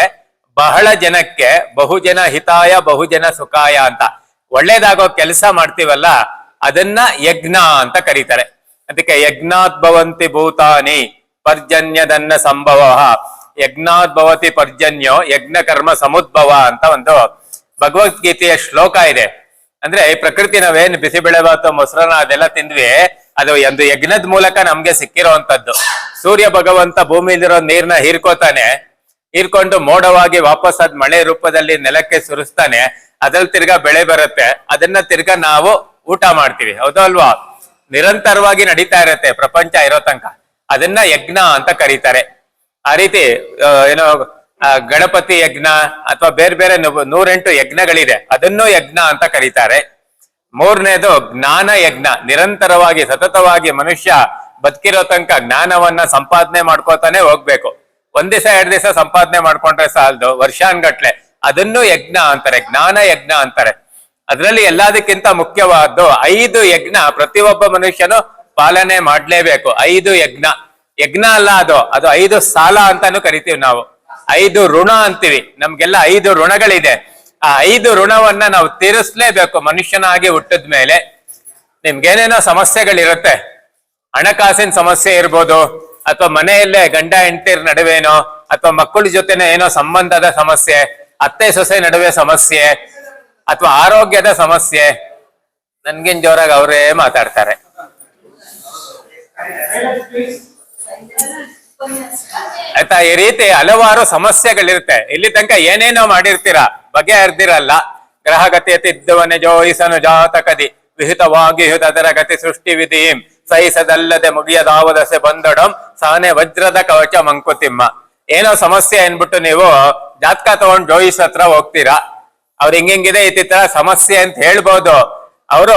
ಬಹಳ ಜನಕ್ಕೆ ಬಹುಜನ ಹಿತಾಯ ಬಹುಜನ ಸುಖಾಯ ಅಂತ ಒಳ್ಳೇದಾಗೋ ಕೆಲಸ ಮಾಡ್ತೀವಲ್ಲ ಅದನ್ನ ಯಜ್ಞ ಅಂತ ಕರೀತಾರೆ. ಅದಕ್ಕೆ ಯಜ್ಞಾತ್ ಭವಂತಿ ಭೂತಾನಿ ಪರ್ಜನ್ಯದನ್ನ ಸಂಭವ, ಯಜ್ಞಾತ್ ಭವತಿ ಪರ್ಜನ್ಯೋ ಯಜ್ಞ ಕರ್ಮ ಸಮುದ್ಭವ ಅಂತ ಒಂದು ಭಗವದ್ಗೀತೆಯ ಶ್ಲೋಕ ಇದೆ. ಅಂದ್ರೆ ಈ ಪ್ರಕೃತಿ ನಾವೇನು ಬಿಸಿಬೇಳೆಭಾತು ಮೊಸರನ್ನ ಅದೆಲ್ಲ ತಿಂದ್ವಿ, ಅದು ಒಂದು ಯಜ್ಞದ ಮೂಲಕ ನಮ್ಗೆ ಸಿಕ್ಕಿರೋವಂಥದ್ದು. ಸೂರ್ಯ ಭಗವಂತ ಭೂಮಿಲಿರೋ ನೀರ್ನ ಹೀರ್ಕೋತಾನೆ, ಹೀರ್ಕೊಂಡು ಮೋಡವಾಗಿ ವಾಪಸ್ ಅದ್ ಮಳೆ ರೂಪದಲ್ಲಿ ನೆಲಕ್ಕೆ ಸುರಿಸ್ತಾನೆ. ಅದ್ರಲ್ಲಿ ತಿರ್ಗಾ ಬೆಳೆ ಬರುತ್ತೆ, ಅದನ್ನ ತಿರ್ಗಾ ನಾವು ಊಟ ಮಾಡ್ತೀವಿ. ಹೌದಾ ಅಲ್ವಾ? ನಿರಂತರವಾಗಿ ನಡೀತಾ ಇರತ್ತೆ ಪ್ರಪಂಚ ಇರೋ ತನಕ. ಅದನ್ನ ಯಜ್ಞ ಅಂತ ಕರೀತಾರೆ. ಆ ರೀತಿ ಏನೋ ಗಣಪತಿ ಯಜ್ಞ ಅಥವಾ ಬೇರೆ ಬೇರೆ 108 ಯಜ್ಞಗಳಿದೆ, ಅದನ್ನು ಯಜ್ಞ ಅಂತ ಕರೀತಾರೆ. ಮೂರನೇದು ಜ್ಞಾನ ಯಜ್ಞ. ನಿರಂತರವಾಗಿ ಸತತವಾಗಿ ಮನುಷ್ಯ ಬದುಕಿರೋ ತನಕ ಜ್ಞಾನವನ್ನ ಸಂಪಾದನೆ ಮಾಡ್ಕೋತಾನೆ ಹೋಗ್ಬೇಕು. ಒಂದ್ ದಿವಸ 2 ದಿವಸ ಸಂಪಾದನೆ ಮಾಡ್ಕೊಂಡ್ರೆ ಸಾಲದು, ವರ್ಷಾನ್ಗಟ್ಲೆ. ಅದನ್ನು ಯಜ್ಞ ಅಂತಾರೆ, ಜ್ಞಾನ ಯಜ್ಞ ಅಂತಾರೆ. ಅದರಲ್ಲಿ ಎಲ್ಲದಕ್ಕಿಂತ ಮುಖ್ಯವಾದ್ದು 5 ಯಜ್ಞ ಪ್ರತಿಯೊಬ್ಬ ಮನುಷ್ಯನು ಪಾಲನೆ ಮಾಡ್ಲೇಬೇಕು. 5 ಯಜ್ಞ. ಯಜ್ಞ ಅಲ್ಲ ಅದು 5 ಸಾಲ ಅಂತಾನು ಕರಿತೀವಿ ನಾವು. 5 ಋಣ ಅಂತೀವಿ. ನಮ್ಗೆಲ್ಲ 5 ಋಣಗಳಿದೆ. ಆ 5 ಋಣವನ್ನ ನಾವು ತೀರಿಸ್ಲೇಬೇಕು ಮನುಷ್ಯನಾಗಿ ಹುಟ್ಟಿದ ಮೇಲೆ. ನಿಮ್ಗೇನೇನೋ ಸಮಸ್ಯೆಗಳಿರುತ್ತೆ, ಹಣಕಾಸಿನ ಸಮಸ್ಯೆ ಇರ್ಬೋದು, ಅಥವಾ ಮನೆಯಲ್ಲೇ ಗಂಡ ಹೆಂಡತಿರ ನಡುವೇನೋ, ಅಥವಾ ಮಕ್ಕಳ ಜೊತೆನೆ ಏನೋ ಸಂಬಂಧದ ಸಮಸ್ಯೆ, ಅತ್ತೆ ಸೊಸೆ ನಡುವೆ ಸಮಸ್ಯೆ, ಅಥವಾ ಆರೋಗ್ಯದ ಸಮಸ್ಯೆ. ನನ್ಗೇನ್ ಜೋರಾಗಿ ಅವರೇ ಮಾತಾಡ್ತಾರೆ. ಆಯ್ತಾ? ಈ ರೀತಿ ಹಲವಾರು ಸಮಸ್ಯೆಗಳಿರುತ್ತೆ. ಇಲ್ಲಿ ತನಕ ಏನೇನೋ ಮಾಡಿರ್ತೀರಾ, ಬಗೆಹರ್ದಿರಲ್ಲ. ಗ್ರಹಗತಿ ತಿದ್ದವನೆ ಜೋಯಿಸನು ಜಾತಕದಿ ವಿಹಿತವಾಗಿ ಅದರ ಗತಿ ಸೃಷ್ಟಿ ವಿಧಿಂ ಸಹಿಸದಲ್ಲದೆ ಮುಗಿಯದಾವದಸೆ ಬಂದಡಂ ಸಾನೆ ವಜ್ರದ ಕವಚ ಮಂಕುತಿಮ್ಮ. ಏನೋ ಸಮಸ್ಯೆ ಅನ್ಬಿಟ್ಟು ನೀವು ಜಾತಕ ತಗೊಂಡು ಜೋಯಿಸ್ ಹತ್ರ ಹೋಗ್ತೀರಾ. ಅವ್ರು ಹಿಂಗಿದೆ ಈ ತರ ಸಮಸ್ಯೆ ಅಂತ ಹೇಳ್ಬೋದು. ಅವರು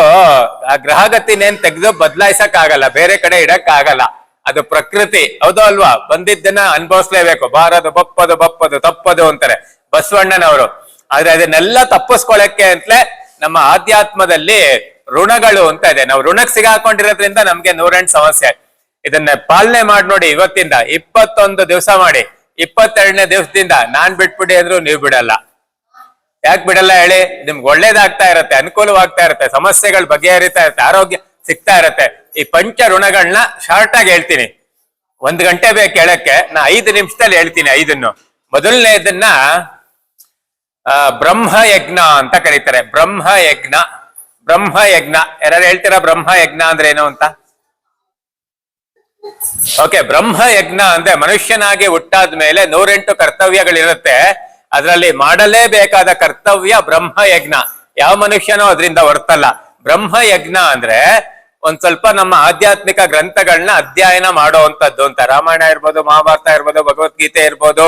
ಆ ಗ್ರಹಗತಿನೇನ್ ತೆಗೆದು ಬದಲಾಯಿಸಕ್ ಆಗಲ್ಲ, ಬೇರೆ ಕಡೆ ಇಡಕ್ ಆಗಲ್ಲ. ಅದು ಪ್ರಕೃತಿ. ಹೌದೋ ಅಲ್ವಾ? ಬಂದಿದ್ದನ್ನ ಅನುಭವಿಸ್ಲೇಬೇಕು. ಬಾರದು ಬಪ್ಪದು ಬಪ್ಪದು ತಪ್ಪದು ಅಂತಾರೆ ಬಸವಣ್ಣನವರು. ಆದ್ರೆ ಅದನ್ನೆಲ್ಲ ತಪ್ಪಿಸ್ಕೊಳಕ್ಕೆ ಅಂತಲೇ ನಮ್ಮ ಆಧ್ಯಾತ್ಮದಲ್ಲಿ ಋಣಗಳು ಅಂತ ಇದೆ. ನಾವು ಋಣಕ್ಕೆ ಸಿಗಾಕೊಂಡಿರೋದ್ರಿಂದ ನಮ್ಗೆ 108 ಸಮಸ್ಯೆ. ಇದನ್ನ ಪಾಲನೆ ಮಾಡಿ ನೋಡಿ. ಇವತ್ತಿಂದ 21 ದಿವಸ ಮಾಡಿ, 22ನೇ ದಿವಸದಿಂದ ನಾನ್ ಬಿಟ್ಬಿಡಿ ಅಂದ್ರು ನೀವು ಬಿಡಲ್ಲ. ಯಾಕೆ ಬಿಡಲ್ಲ ಹೇಳಿ? ನಿಮ್ಗೆ ಒಳ್ಳೇದಾಗ್ತಾ ಇರತ್ತೆ, ಅನುಕೂಲವಾಗ್ತಾ ಇರತ್ತೆ, ಸಮಸ್ಯೆಗಳು ಬಗೆಹರಿತಾ ಇರತ್ತೆ, ಆರೋಗ್ಯ ಸಿಗ್ತಾ ಇರತ್ತೆ. ಈ ಪಂಚ ಋಣಗಳನ್ನ ಶಾರ್ಟ್ ಆಗಿ ಹೇಳ್ತೀನಿ. 1 ಗಂಟೆ ಬೇಕು ಹೇಳಕ್ಕೆ, ನಾ 5 ನಿಮಿಷದಲ್ಲಿ ಹೇಳ್ತೀನಿ 5. ಮೊದಲನೇದನ್ನ ಬ್ರಹ್ಮಯಜ್ಞ ಅಂತ ಕರೀತಾರೆ. ಬ್ರಹ್ಮಯಜ್ಞ. ಬ್ರಹ್ಮಯಜ್ಞ ಯಾರು ಹೇಳ್ತೀರಾ? ಬ್ರಹ್ಮಯಜ್ಞ ಅಂದ್ರೆ ಏನು ಅಂತ? ಓಕೆ, ಬ್ರಹ್ಮಯಜ್ಞ ಅಂದ್ರೆ ಮನುಷ್ಯನಾಗಿ ಹುಟ್ಟಾದ್ಮೇಲೆ 108 ಕರ್ತವ್ಯಗಳಿರುತ್ತೆ. ಅದರಲ್ಲಿ ಮಾಡಲೇಬೇಕಾದ ಕರ್ತವ್ಯ ಬ್ರಹ್ಮಯಜ್ಞ. ಯಾವ ಮನುಷ್ಯನೋ ಅದರಿಂದ ಹೊರತಲ್ಲ. ಬ್ರಹ್ಮಯಜ್ಞ ಅಂದ್ರೆ ಒಂದ್ ಸ್ವಲ್ಪ ನಮ್ಮ ಆಧ್ಯಾತ್ಮಿಕ ಗ್ರಂಥಗಳನ್ನ ಅಧ್ಯಯನ ಮಾಡುವಂತದ್ದು ಅಂತ. ರಾಮಾಯಣ ಇರ್ಬೋದು, ಮಹಾಭಾರತ ಇರ್ಬೋದು, ಭಗವದ್ಗೀತೆ ಇರ್ಬೋದು,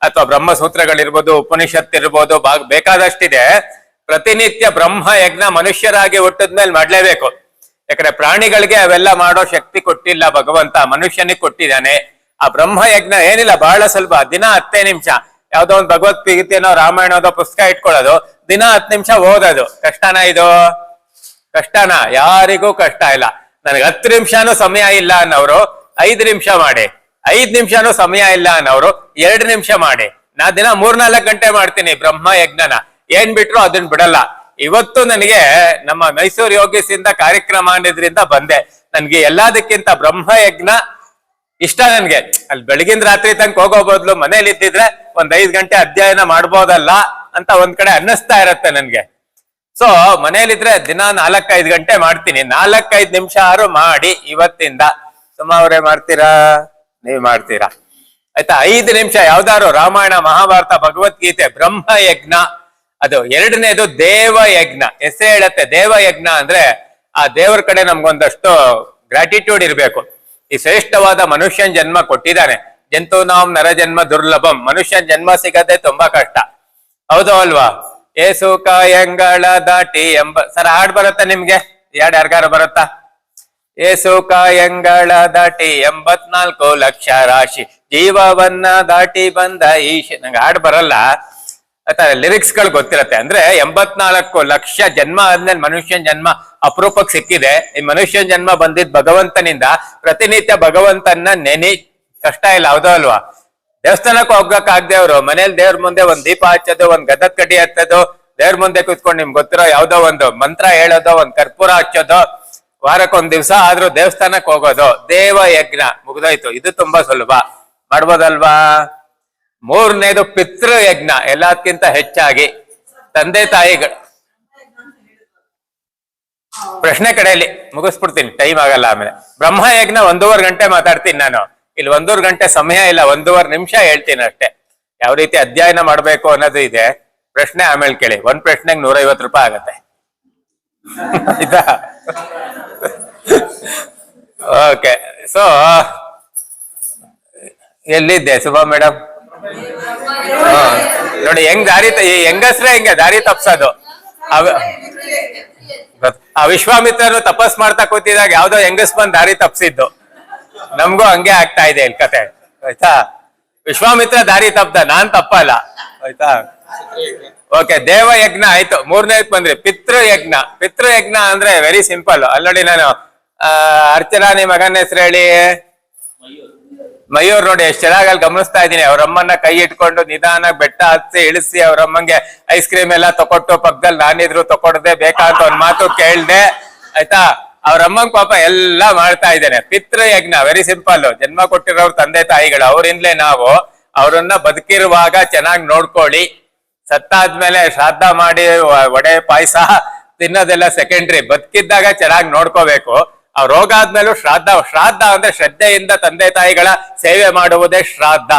ಅಥವಾ ಬ್ರಹ್ಮಸೂತ್ರಗಳಿರ್ಬೋದು, ಉಪನಿಷತ್ ಇರ್ಬೋದು, ಬೇಕಾದಷ್ಟಿದೆ. ಪ್ರತಿನಿತ್ಯ ಬ್ರಹ್ಮಯಜ್ಞ ಮನುಷ್ಯರಾಗಿ ಹುಟ್ಟಿದ್ಮೇಲೆ ಮಾಡ್ಲೇಬೇಕು. ಯಾಕಂದ್ರೆ ಪ್ರಾಣಿಗಳಿಗೆ ಅವೆಲ್ಲ ಮಾಡೋ ಶಕ್ತಿ ಕೊಟ್ಟಿಲ್ಲ ಭಗವಂತ, ಮನುಷ್ಯನಿಗೆ ಕೊಟ್ಟಿದ್ದಾನೆ. ಆ ಬ್ರಹ್ಮಯಜ್ಞ ಏನಿಲ್ಲ, ಬಹಳ ಸ್ವಲ್ಪ, ದಿನ 10 ನಿಮಿಷ ಯಾವ್ದೋ ಒಂದು ಭಗವದ್ಗೀತೆನೋ ರಾಮಾಯಣದೋ ಪುಸ್ತಕ ಇಟ್ಕೊಳ್ಳೋದು, ದಿನ 10 ನಿಮಿಷ ಓದೋದು. ಕಷ್ಟನಾ ಇದು? ಕಷ್ಟನಾ? ಯಾರಿಗೂ ಕಷ್ಟ ಇಲ್ಲ. ನನಗೆ 10 ನಿಮಿಷನೂ ಸಮಯ ಇಲ್ಲ ಅನ್ನೋರು 5 ನಿಮಿಷ ಮಾಡಿ, 5 ನಿಮಿಷನೂ ಸಮಯ ಇಲ್ಲ ಅನ್ನೋರು 2 ನಿಮಿಷ ಮಾಡಿ. ನಾ ದಿನ 3-4 ಗಂಟೆ ಮಾಡ್ತೀನಿ ಬ್ರಹ್ಮಯಜ್ಞನ. ಏನ್ ಬಿಟ್ರು ಅದನ್ನ ಬಿಡಲ್ಲ. ಇವತ್ತು ನನಗೆ ನಮ್ಮ ಮೈಸೂರು ಯೋಗೀಸಿಂದ ಕಾರ್ಯಕ್ರಮ ಅನ್ನೋದ್ರಿಂದ ಬಂದೆ. ನನ್ಗೆ ಎಲ್ಲದಕ್ಕಿಂತ ಬ್ರಹ್ಮಯಜ್ಞ ಇಷ್ಟ. ನನ್ಗೆ ಅಲ್ಲಿ ಬೆಳಗಿನ ರಾತ್ರಿ ತನಕ ಹೋಗೋ ಬದಲು ಮನೇಲಿ ಇದ್ದಿದ್ರೆ ಒಂದ್ 5 ಗಂಟೆ ಅಧ್ಯಯನ ಮಾಡ್ಬೋದಲ್ಲ ಅಂತ ಒಂದ್ ಕಡೆ ಅನ್ನಿಸ್ತಾ ಇರತ್ತೆ ನನ್ಗೆ. ಸೊ ಮನೇಲಿದ್ರೆ ದಿನ 4-5 ಗಂಟೆ ಮಾಡ್ತೀನಿ. 4-5 ನಿಮಿಷ ಆರು ಮಾಡಿ ಇವತ್ತಿಂದ. ಸುಮಾರೇ ಮಾಡ್ತೀರಾ? ನೀವ್ ಮಾಡ್ತೀರಾ? ಆಯ್ತಾ? 5 ನಿಮಿಷ ಯಾವ್ದಾರು ರಾಮಾಯಣ, ಮಹಾಭಾರತ, ಭಗವದ್ಗೀತೆ, ಬ್ರಹ್ಮಯಜ್ಞ. ಅದು 2ನೇದು ದೇವಯಜ್ಞ. ಹೆಸರೇ ಹೇಳತ್ತೆ ದೇವಯಜ್ಞ ಅಂದ್ರೆ ಆ ದೇವರ ಕಡೆ ನಮ್ಗೊಂದಷ್ಟು ಗ್ರಾಟಿಟ್ಯೂಡ್ ಇರ್ಬೇಕು. ಈ ಶ್ರೇಷ್ಠವಾದ ಮನುಷ್ಯನ್ ಜನ್ಮ ಕೊಟ್ಟಿದ್ದಾನೆ. ಜಂತು ನಾಂ ನರ ಜನ್ಮ ದುರ್ಲಭಂ. ಮನುಷ್ಯನ್ ಜನ್ಮ ಸಿಗದೆ ತುಂಬಾ ಕಷ್ಟ. ಹೌದು ಅಲ್ವಾ? ಏಸು ಕಾಯಂಗಳ ದಾಟಿ ಸರ್ ಹಾಡ್ ಬರುತ್ತಾ ನಿಮ್ಗೆ? ಯಾರ್ಗಾರ ಬರುತ್ತಾ? ಏಸು ಕಾಯಂಗಳ ದಾಟಿ 84 ಲಕ್ಷ ರಾಶಿ ಜೀವವನ್ನ ದಾಟಿ ಬಂದ ಈಶ. ನಂಗೆ ಹಾಡ್ ಬರಲ್ಲ, ಲಿರಿಕ್ಸ್ ಗಳು ಗೊತ್ತಿರತ್ತೆ. ಅಂದ್ರೆ 84 ಲಕ್ಷ ಜನ್ಮ ಆದ್ಮೇಲೆ ಮನುಷ್ಯನ್ ಜನ್ಮ ಅಪರೂಪಕ್ಕೆ ಸಿಕ್ಕಿದೆ. ಈ ಮನುಷ್ಯನ್ ಜನ್ಮ ಬಂದಿದ್ ಭಗವಂತನಿಂದ. ಪ್ರತಿನಿತ್ಯ ಭಗವಂತನ ನೆನಿ, ಕಷ್ಟ ಇಲ್ಲ, ಹೌದೋ ಅಲ್ವಾ? ದೇವಸ್ಥಾನಕ್ಕೆ ಹೋಗಕ್ಕಾಗ್ದೆ ಅವ್ರು ಮನೇಲಿ ದೇವ್ರ ಮುಂದೆ ಒಂದ್ ದೀಪ ಹಚ್ಚೋದು, ಒಂದ್ ಗದದ್ ಕಡ್ಡಿ ಹಚ್ಚೋದು, ದೇವ್ರ ಮುಂದೆ ಕೂತ್ಕೊಂಡು ನಿಮ್ಗೆ ಗೊತ್ತಿರೋ ಯಾವ್ದೋ ಒಂದು ಮಂತ್ರ ಹೇಳೋದು, ಒಂದ್ ಕರ್ಪೂರ ಹಚ್ಚೋದು, ವಾರಕ್ಕೊಂದ್ ದಿವ್ಸ ಆದ್ರೂ ದೇವಸ್ಥಾನಕ್ಕೆ ಹೋಗೋದು, ದೇವ ಯಜ್ಞ ಮುಗ್ದೋಯ್ತು. ಇದು ತುಂಬಾ ಸುಲಭ, ಮಾಡ್ಬೋದಲ್ವಾ? ಮೂರನೇದು ಪಿತೃ ಯಜ್ಞ, ಎಲ್ಲದಕ್ಕಿಂತ ಹೆಚ್ಚಾಗಿ ತಂದೆ ತಾಯಿಗಳು. ಪ್ರಶ್ನೆ ಕಡೆಯಲ್ಲಿ ಮುಗಿಸ್ಬಿಡ್ತೀನಿ, ಟೈಮ್ ಆಗಲ್ಲ ಆಮೇಲೆ. ಬ್ರಹ್ಮ ಯಜ್ಞ 1.5 ಗಂಟೆ ಮಾತಾಡ್ತೀನಿ ನಾನು. ಇಲ್ಲಿ 1.5 ಗಂಟೆ ಸಮಯ ಇಲ್ಲ, 1.5 ನಿಮಿಷ ಹೇಳ್ತೀನಿ ಅಷ್ಟೇ. ಯಾವ ರೀತಿ ಅಧ್ಯಯನ ಮಾಡ್ಬೇಕು ಅನ್ನೋದು ಇದೆ. ಪ್ರಶ್ನೆ ಆಮೇಲೆ ಕೇಳಿ. ಒಂದ್ ಪ್ರಶ್ನೆಗೆ 150 ರೂಪಾಯಿ ಆಗತ್ತೆ, ಆಯ್ತಾ? ಓಕೆ, ಸೊ ಎಲ್ಲಿದ್ದೆ ಸುಭಾ ಮೇಡಮ್? ನೋಡಿ ಹೆಂಗ್ ದಾರಿ, ಹೆಂಗಸ್ರೆ ಹೆಂಗೆ ದಾರಿ ತಪ್ಸೋದು. ಆ ವಿಶ್ವಾಮಿತ್ರನು ತಪಸ್ ಮಾಡ್ತಾ ಕೂತಿದಾಗ ಯಾವ್ದೋ ಹೆಂಗಸ್ ಬಂದ್ ದಾರಿ ತಪ್ಸಿದ್ದು. ನಮ್ಗೂ ಹಂಗೆ ಆಗ್ತಾ ಇದೆ ಇಲ್ಲಿ ಕತೆ, ಆಯ್ತಾ? ವಿಶ್ವಾಮಿತ್ರ ದಾರಿ ತಪ್ಪ, ನಾನ್ ತಪ್ಪಲ್ಲ, ಆಯ್ತಾ? ಓಕೆ, ದೇವ ಯಜ್ಞ ಆಯ್ತು. ಮೂರನೇದಕ್ಕೆ ಬಂದ್ರಿ ಪಿತೃಯಜ್ಞ. ಪಿತೃಯಜ್ಞ ಅಂದ್ರೆ ವೆರಿ ಸಿಂಪಲ್. ಅಲ್ಲಿ ನಾನು ಅರ್ಚನಾ ನಿಮ್ ಮಗನ ಹೆಸರು ಹೇಳಿ. ಮಯೂರ್. ನೋಡಿ ಎಷ್ಟು ಚೆನ್ನಾಗಿ ಅಲ್ಲಿ ಗಮನಿಸ್ತಾ ಇದ್ದೀನಿ. ಅವ್ರಮ್ಮನ್ನ ಕೈ ಇಟ್ಕೊಂಡು ನಿಧಾನಾಗಿ ಬೆಟ್ಟ ಹತ್ತಿ ಇಳಿಸಿ ಅವ್ರಮ್ಮಂಗೆ ಐಸ್ ಕ್ರೀಮ್ ಎಲ್ಲ ತಕೊಟ್ಟು, ಪಕ್ಕದಲ್ಲಿ ನಾನಿದ್ರು ತಕೊಡದೆ, ಬೇಕಾಂತ ಒಂದ್ ಮಾತು ಕೇಳ್ದೆ, ಆಯ್ತಾ? ಅವ್ರಮ್ಮಂಗ್ ಪಾಪ ಎಲ್ಲ ಮಾಡ್ತಾ ಇದ್ದೇನೆ. ಪಿತೃಯಜ್ಞ ವೆರಿ ಸಿಂಪಲ್. ಜನ್ಮ ಕೊಟ್ಟಿರೋರು ತಂದೆ ತಾಯಿಗಳು, ಅವರಿಂದಲೇ ನಾವು ಅವ್ರನ್ನ ಬದುಕಿರುವಾಗ ಚೆನ್ನಾಗಿ ನೋಡ್ಕೊಳ್ಳಿ. ಸತ್ತಾದ್ಮೇಲೆ ಶ್ರಾದ್ದ ಮಾಡಿ ವಡೆ ಪಾಯಸ ತಿನ್ನೋದೆಲ್ಲ ಸೆಕೆಂಡ್ರಿ. ಬದುಕಿದ್ದಾಗ ಚೆನ್ನಾಗಿ ನೋಡ್ಕೋಬೇಕು. ರೋಗ ಆದ್ಮೇಲೂ ಶ್ರಾದ್ದ ಅಂದ್ರೆ ಶ್ರದ್ಧೆಯಿಂದ ತಂದೆ ತಾಯಿಗಳ ಸೇವೆ ಮಾಡುವುದೇ ಶ್ರಾದ್ದ.